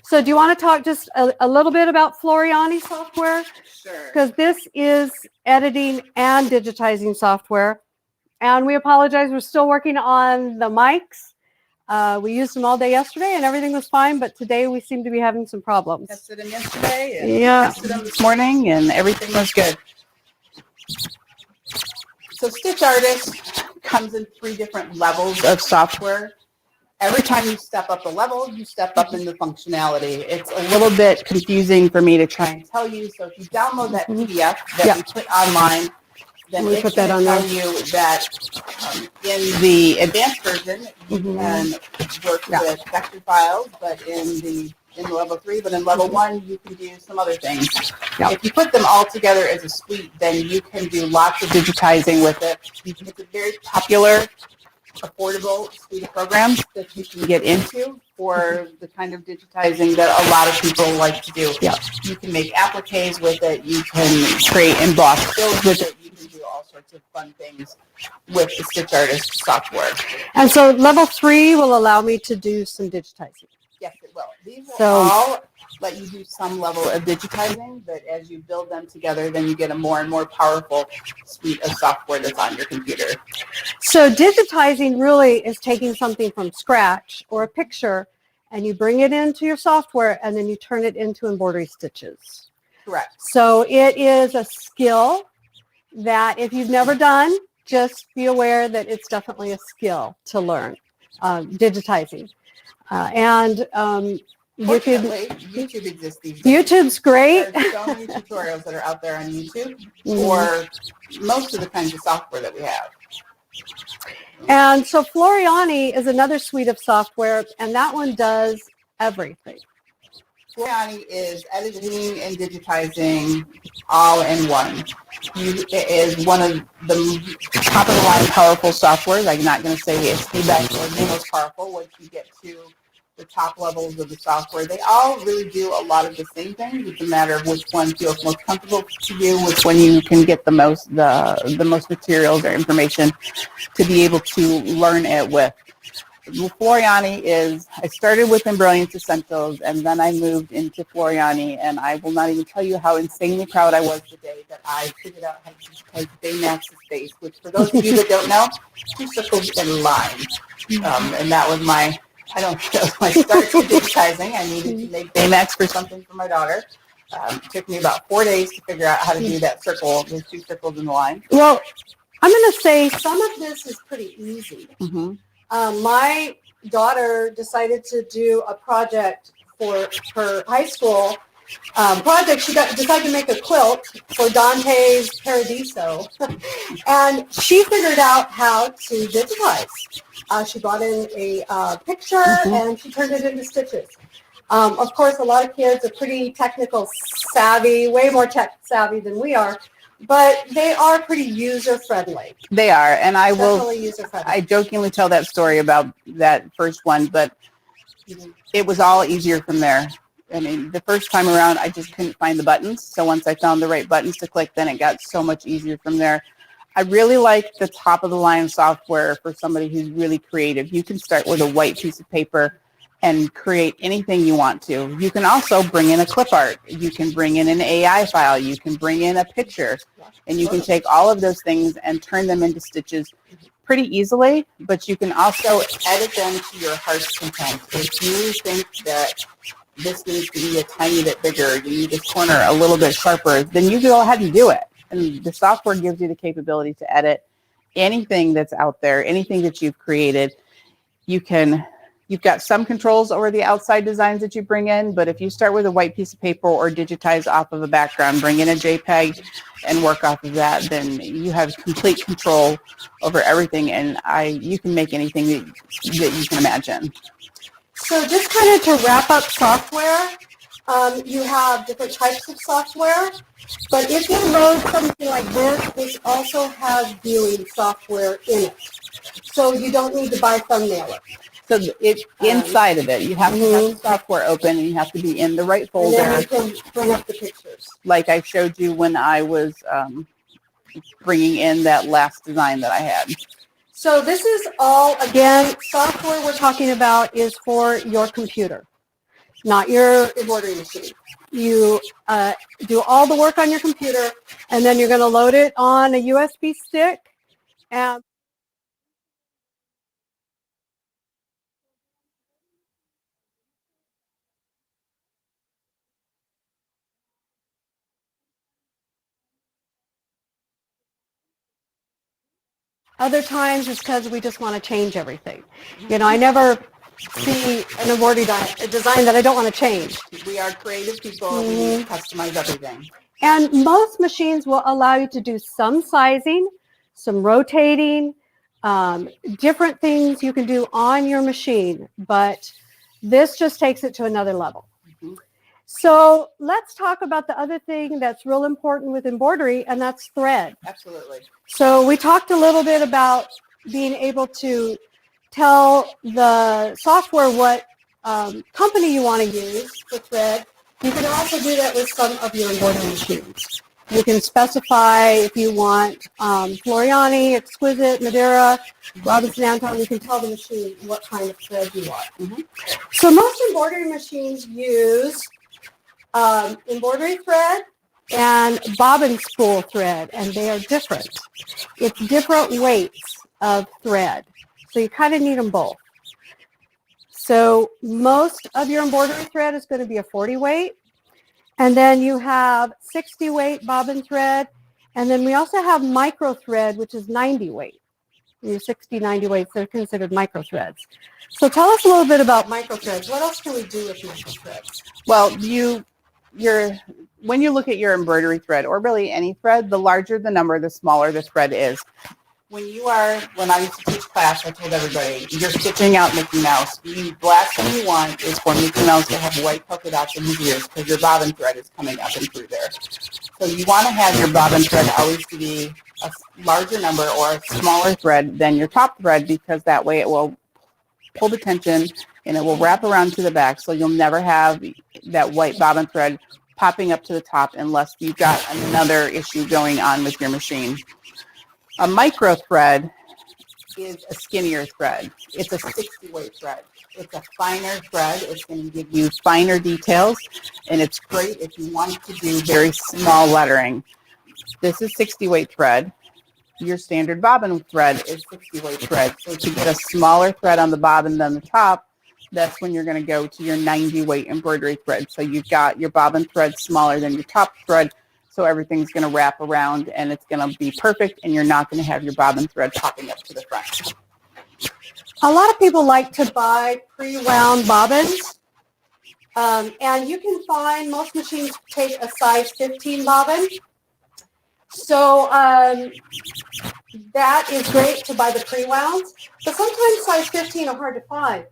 Speaker 1: So do you want to talk just a little bit about Floriani software?
Speaker 2: Sure.
Speaker 1: Because this is editing and digitizing software. And we apologize, we're still working on the mics. We used them all day yesterday and everything was fine, but today we seem to be having some problems.
Speaker 2: Tested them yesterday and tested them this morning and everything was good. So Stitch Artist comes in 3 different levels of software. Every time you step up a level, you step up in the functionality. It's a little bit confusing for me to try and tell you. So if you download that PDF that we put online, then it's going to tell you that in the advanced version, you can work with vector files, but in level 3, but in level 1, you can do some other things. If you put them all together as a suite, then you can do lots of digitizing with it. It's a very popular, affordable suite of programs that you can get into for the kind of digitizing that a lot of people like to do. You can make appliques with it. You can create embossed bills with it. You can do all sorts of fun things with the Stitch Artist software.
Speaker 1: And so level 3 will allow me to do some digitizing.
Speaker 2: Yes, it will. These will all let you do some level of digitizing, but as you build them together, then you get a more and more powerful suite of software that's on your computer.
Speaker 1: So digitizing really is taking something from scratch or a picture, and you bring it into your software, and then you turn it into embroidery stitches.
Speaker 2: Correct.
Speaker 1: So it is a skill that if you've never done, just be aware that it's definitely a skill to learn, digitizing.
Speaker 2: YouTube exists these days.
Speaker 1: YouTube's great.
Speaker 2: There's so many tutorials that are out there on YouTube for most of the kinds of software that we have.
Speaker 1: And so Floriani is another suite of software, and that one does everything.
Speaker 2: Floriani is editing and digitizing all in one. It is one of the top of the line powerful softwares. I'm not going to say it's the best or the most powerful. Once you get to the top levels of the software, they all really do a lot of the same things. It's a matter of which one feels most comfortable to you, which one you can get the most materials or information to be able to learn it with. Floriani is, I started with Embroidery Essentials, and then I moved into Floriani, and I will not even tell you how insanely proud I was the day that I figured out how to digitize Baymax's face, which for those of you that don't know, 2 circles and lines. And that was my, that was my start to digitizing. I needed to make Baymax for something for my daughter. It took me about 4 days to figure out how to do that circle, those 2 circles in the line.
Speaker 1: Well, I'm going to say some of this is pretty easy.
Speaker 2: Mm-hmm.
Speaker 1: My daughter decided to do a project for her high school project. She decided to make a quilt for Dante's Paradiso, and she figured out how to digitize. She brought in a picture, and she turned it into stitches. Of course, a lot of kids are pretty technical savvy, way more tech savvy than we are. But they are pretty user-friendly.
Speaker 2: They are, and I jokingly tell that story about that first one, but it was all easier from there. I mean, the first time around, I just couldn't find the buttons. So once I found the right buttons to click, then it got so much easier from there. I really like the top-of-the-line software for somebody who's really creative. You can start with a white piece of paper and create anything you want to. You can also bring in a clip art. You can bring in an AI file. You can bring in a picture. And you can take all of those things and turn them into stitches pretty easily, but you can also edit them to your heart's content. If you think that this needs to be a tiny bit bigger, you need this corner a little bit sharper, then you go ahead and do it. And the software gives you the capability to edit anything that's out there, anything that you've created. You've got some controls over the outside designs that you bring in, but if you start with a white piece of paper or digitize off of a background, bring in a JPEG and work off of that, then you have complete control over everything, and you can make anything that you can imagine.
Speaker 1: So just kind of to wrap up software, you have different types of software, but if you load something like this also has viewing software in it. So you don't need to buy thumbnailer.
Speaker 2: So it's inside of it. You have to have the software open, and you have to be in the right folder.
Speaker 1: And then you can bring up the pictures.
Speaker 2: Like I showed you when I was bringing in that last design that I had.
Speaker 1: So this is all, again, software we're talking about is for your computer, not your embroidery machine. You do all the work on your computer, and then you're going to load it on a USB stick. And other times it's because we just want to change everything. You know, I never see an embroidery design that I don't want to change.
Speaker 2: We are creative people. We need to customize everything.
Speaker 1: And most machines will allow you to do some sizing, some rotating, different things you can do on your machine, but this just takes it to another level. So let's talk about the other thing that's real important with embroidery, and that's thread.
Speaker 2: Absolutely.
Speaker 1: So we talked a little bit about being able to tell the software what company you want to use for thread. You can also do that with some of your embroidery machines. You can specify if you want Floriani, Exquisite, Madeira, Robinson Anton. You can tell the machine what kind of thread you want. So most embroidery machines use embroidery thread and bobbin spool thread, and they are different. It's different weights of thread, so you kind of need them both. So most of your embroidery thread is going to be a 40 weight, and then you have 60 weight bobbin thread, and then we also have micro thread, which is 90 weight. Your 60, 90 weights, they're considered micro threads. So tell us a little bit about micro threads. What else can we do with micro threads?
Speaker 2: Well, when you look at your embroidery thread, or really any thread, the larger the number, the smaller the thread is. when I used to teach class, I told everybody, you're stitching out Mickey Mouse. The last thing you want is for Mickey Mouse to have white polka dots in his ears because your bobbin thread is coming up and through there. So you want to have your bobbin thread always to be a larger number or a smaller thread than your top thread, because that way it will pull the tension and it will wrap around to the back, so you'll never have that white bobbin thread popping up to the top unless you've got another issue going on with your machine. A micro thread is a skinnier thread. It's a 60 weight thread. It's a finer thread. It's going to give you finer details, and it's great if you want to do very small lettering. This is 60 weight thread. Your standard bobbin thread is 60 weight thread. So to get a smaller thread on the bobbin than the top, that's when you're going to go to your 90 weight embroidery thread. So you've got your bobbin thread smaller than your top thread, so everything's going to wrap around and it's going to be perfect, and you're not going to have your bobbin thread popping up to the front.
Speaker 1: A lot of people like to buy pre-wound bobbins, and you can find most machines take a size 15 bobbin. So that is great to buy the pre-wounds, but sometimes size 15 are hard to find.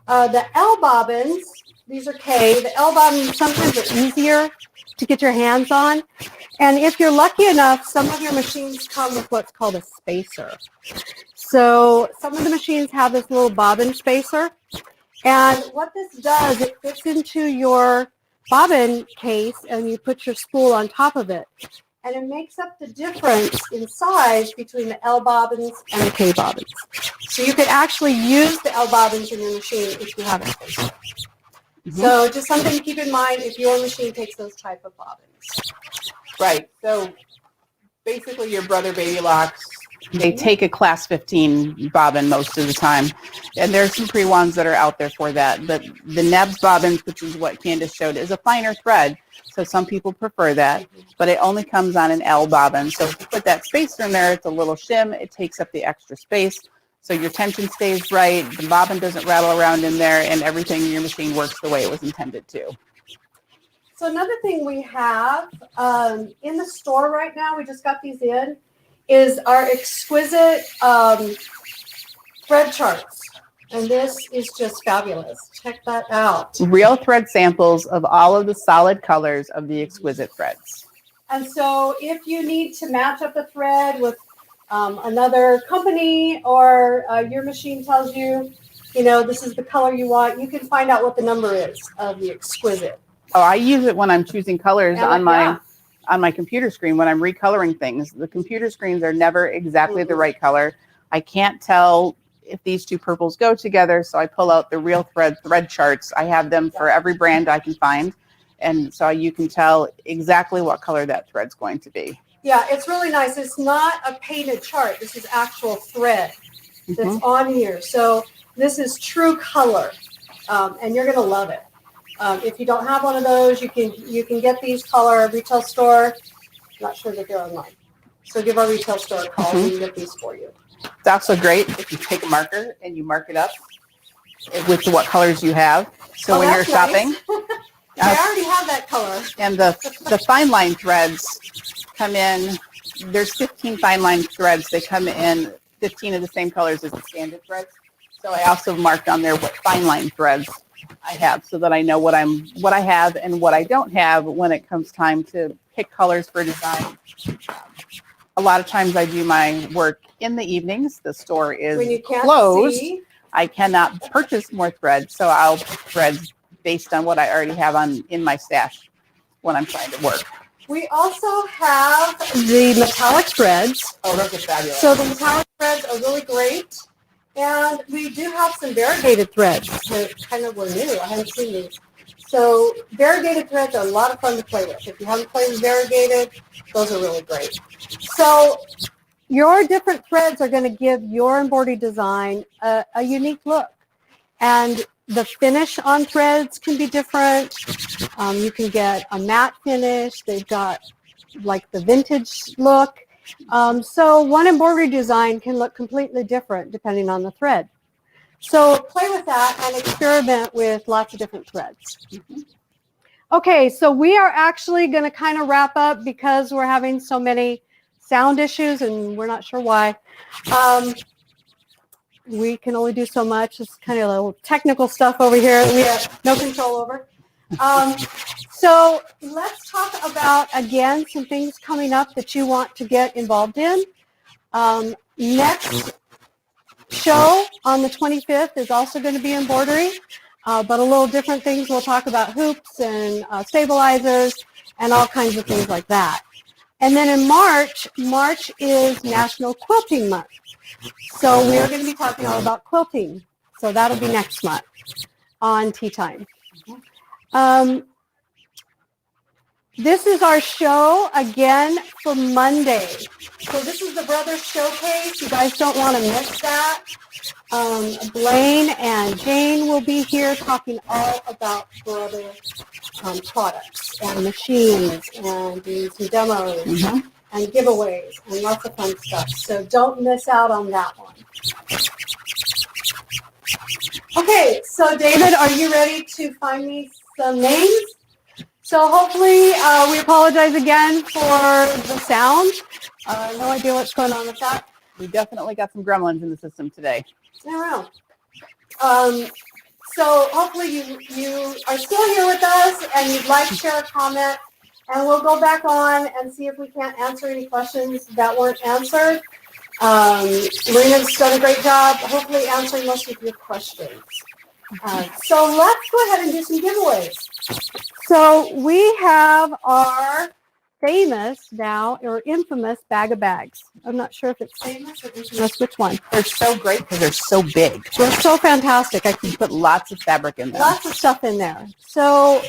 Speaker 1: The L bobbins, these are K, the L bobbins sometimes are easier to get your hands on. And if you're lucky enough, some of your machines come with what's called a spacer. So some of the machines have this little bobbin spacer. And what this does, it fits into your bobbin case and you put your spool on top of it. And it makes up the difference in size between the L bobbins and the K bobbins. So you can actually use the L bobbins in your machine if you have a spacer. Mm-hmm. So just something to keep in mind if your machine takes those type of bobbins.
Speaker 2: Right. So basically your Brother Baby locks, they take a class 15 bobbin most of the time. And there's some pre-ones that are out there for that. But the Nebs bobbins, which is what Candace showed, is a finer thread. So some people prefer that, but it only comes on an L bobbin. So if you put that spacer in there, it's a little shim. It takes up the extra space. So your tension stays right. The bobbin doesn't rattle around in there, and everything in your machine works the way it was intended to.
Speaker 1: So another thing we have in the store right now, we just got these in, is our exquisite thread charts. And this is just fabulous. Check that out.
Speaker 2: Real thread samples of all of the solid colors of the exquisite threads.
Speaker 1: And so if you need to match up a thread with another company, or your machine tells you, this is the color you want, you can find out what the number is of the exquisite.
Speaker 2: Oh, I use it when I'm choosing colors on my computer screen when I'm recoloring things. The computer screens are never exactly the right color. I can't tell if these two purples go together, so I pull out the real thread charts. I have them for every brand I can find, and so you can tell exactly what color that thread's going to be.
Speaker 1: Yeah, it's really nice. It's not a painted chart. This is actual thread that's on here. So this is true color, and you're going to love it. If you don't have one of those, you can get these color at a retail store. Not sure that they're online. So give our retail store a call and we can get these for you.
Speaker 2: It's also great if you take a marker and you mark it up with what colors you have. So when you're shopping.
Speaker 1: I already have that color.
Speaker 2: And the fine line threads come in, there's 15 fine line threads. They come in 15 of the same colors as the standard threads. So I also marked on there what fine line threads I have, so that I know what I have and what I don't have when it comes time to pick colors for design. A lot of times I do my work in the evenings. The store is closed. I cannot purchase more threads, so I'll pick threads based on what I already have in my stash when I'm trying to work.
Speaker 1: We also have the metallic threads.
Speaker 2: Oh, those are fabulous.
Speaker 1: So the metallic threads are really great. And we do have some variegated threads that kind of were new. I haven't seen these. So variegated threads are a lot of fun to play with. If you haven't played with variegated, those are really great. So your different threads are going to give your embroidery design a unique look. And the finish on threads can be different. You can get a matte finish. They've got like the vintage look. So one embroidery design can look completely different depending on the thread. So play with that and experiment with lots of different threads. Okay, so we are actually going to kind of wrap up because we're having so many sound issues, and we're not sure why. We can only do so much. It's kind of a little technical stuff over here that we have no control over. So let's talk about, again, some things coming up that you want to get involved in. Next show on the 25th is also going to be embroidery, but a little different things. We'll talk about hoops and stabilizers and all kinds of things like that. And then in March is National Quilting Month. So we are going to be talking all about quilting. So that'll be next month on Tea Time. This is our show again for Monday. So this is the Brothers Showcase. You guys don't want to miss that. Blaine and Jane will be here talking all about brother products and machines and doing some demos and giveaways and lots of fun stuff. So don't miss out on that one. Okay, so David, are you ready to find me some names? So hopefully, we apologize again for the sound. No idea what's going on with that.
Speaker 2: We definitely got some gremlins in the system today.
Speaker 1: I don't know. So hopefully you are still here with us and you'd like, share, comment, and we'll go back on and see if we can't answer any questions that weren't answered. Marina's done a great job, hopefully answering most of your questions. So let's go ahead and do some giveaways. So we have our famous now, or infamous bag of bags. I'm not sure if it's famous or infamous, which one.
Speaker 2: They're so great because they're so big.
Speaker 1: They're so fantastic. I
Speaker 2: You put lots of fabric in them.
Speaker 1: lots of stuff in there. So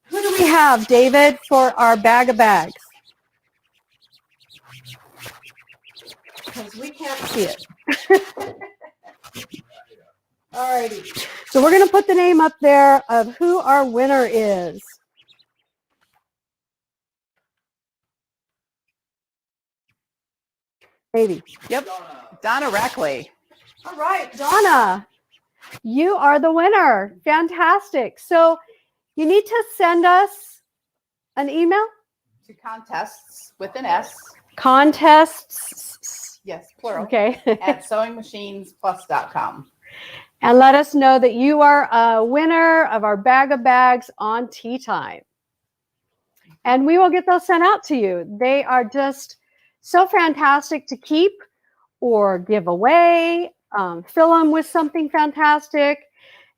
Speaker 1: who do we have, David, for our bag of bags? Because we can't see it. All righty. So we're going to put the name up there of who our winner is. Maybe.
Speaker 2: Yep. Donna Rackley.
Speaker 1: All right, Donna, you are the winner. Fantastic. So you need to send us an email.
Speaker 2: To contests with an S.
Speaker 1: Contests.
Speaker 2: Yes, plural.
Speaker 1: Okay.
Speaker 2: At SewingMachinesPlus.com.
Speaker 1: And let us know that you are a winner of our bag of bags on Tea Time. And we will get those sent out to you. They are just so fantastic to keep or give away, fill them with something fantastic,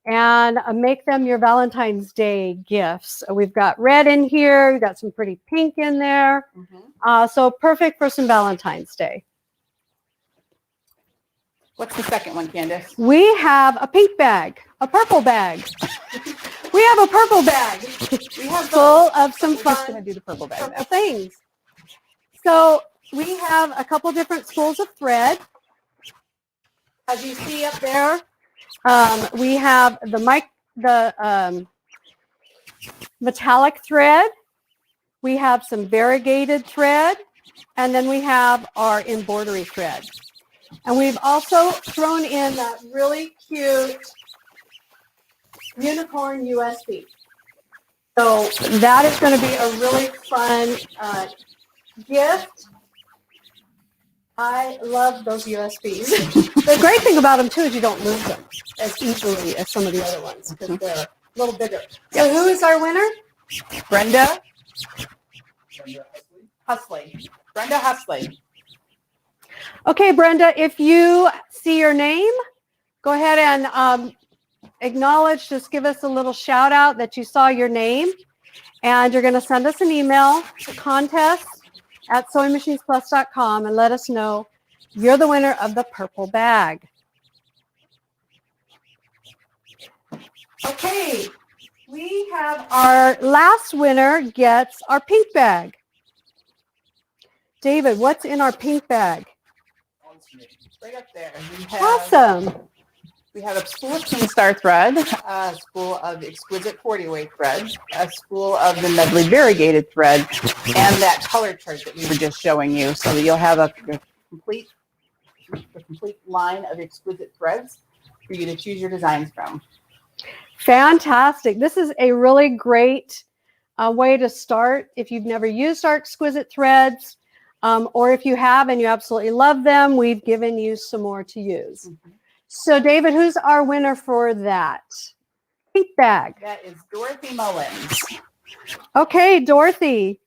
Speaker 1: and make them your Valentine's Day gifts. We've got red in here. We've got some pretty pink in there. So perfect for some Valentine's Day.
Speaker 2: What's the second one, Candace?
Speaker 1: We have a pink bag, a purple bag. We have a purple bag.
Speaker 2: We have
Speaker 1: full of some
Speaker 2: We're just
Speaker 1: fun
Speaker 2: going to do the purple bag
Speaker 1: purple
Speaker 2: now.
Speaker 1: things. So we have a couple different spools of thread. As you see up there, we have the metallic thread. We have some variegated thread, and then we have our embroidery thread. And we've also thrown in that really cute unicorn USB. So that is going to be a really fun gift. I love those USBs. The great thing about them, too, is you don't lose them as easily as some of the other ones because they're a little bigger. So who is our winner?
Speaker 2: Brenda Husley. Brenda Husley.
Speaker 1: Okay, Brenda, if you see your name, go ahead and acknowledge, just give us a little shout out that you saw your name. And you're going to send us an email to contest@SewingMachinesPlus.com and let us know you're the winner of the purple bag. Okay, we have our last winner gets our pink bag. David, what's in our pink bag?
Speaker 2: Right up there. We have,
Speaker 1: Awesome.
Speaker 2: We have a spool of King Star thread, a spool of exquisite 40-way thread, a spool of the medley variegated thread, and that color chart that we were just showing you, so that you'll have a complete line of exquisite threads for you to choose your designs from.
Speaker 1: Fantastic. This is a really great a way to start if you've never used our exquisite threads, or if you have and you absolutely love them, we've given you some more to use. So David, who's our winner for that? Pink bag.
Speaker 2: That is Dorothy Mullins.
Speaker 1: Okay, Dorothy.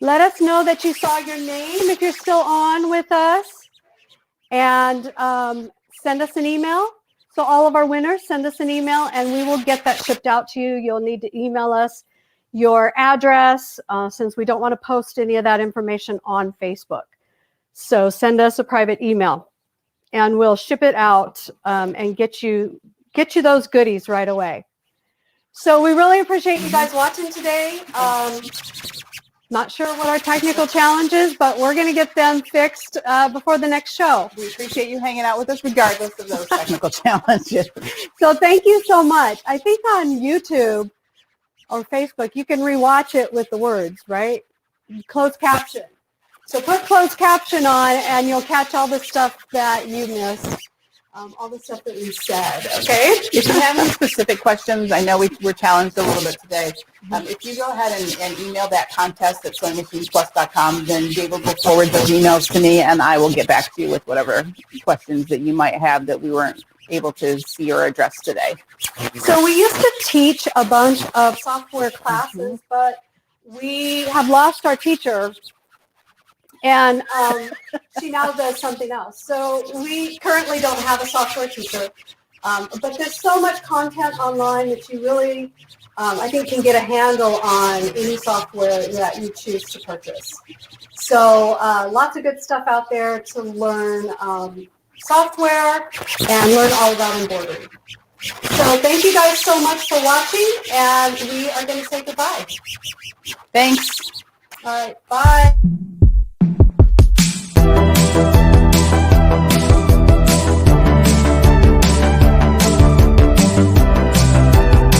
Speaker 1: Let us know that you saw your name if you're still on with us, and send us an email. So all of our winners, send us an email and we will get that shipped out to you. You'll need to email us your address since we don't want to post any of that information on Facebook. So send us a private email and we'll ship it out and get you those goodies right away. So we really appreciate you guys watching today. Not sure what our technical challenge is, but we're going to get them fixed before the next show.
Speaker 2: We appreciate you hanging out with us regardless of those technical challenges.
Speaker 1: So thank you so much. I think on YouTube or Facebook, you can rewatch it with the words, right? Closed caption. So put closed caption on and you'll catch all the stuff that you missed. All the stuff that we said, okay?
Speaker 2: If you have any specific questions, I know we're challenged a little bit today. If you go ahead and email that contest at SewingMachinesPlus.com, then David will forward those emails to me, and I will get back to you with whatever questions that you might have that we weren't able to see or address today.
Speaker 1: So we used to teach a bunch of software classes, but we have lost our teacher. And she now does something else. So we currently don't have a software teacher, but there's so much content online that you really, I think, can get a handle on any software that you choose to purchase. So lots of good stuff out there to learn software and learn all about embroidery. So thank you guys so much for watching, and we are going to say goodbye.
Speaker 2: Thanks.
Speaker 1: All right, bye.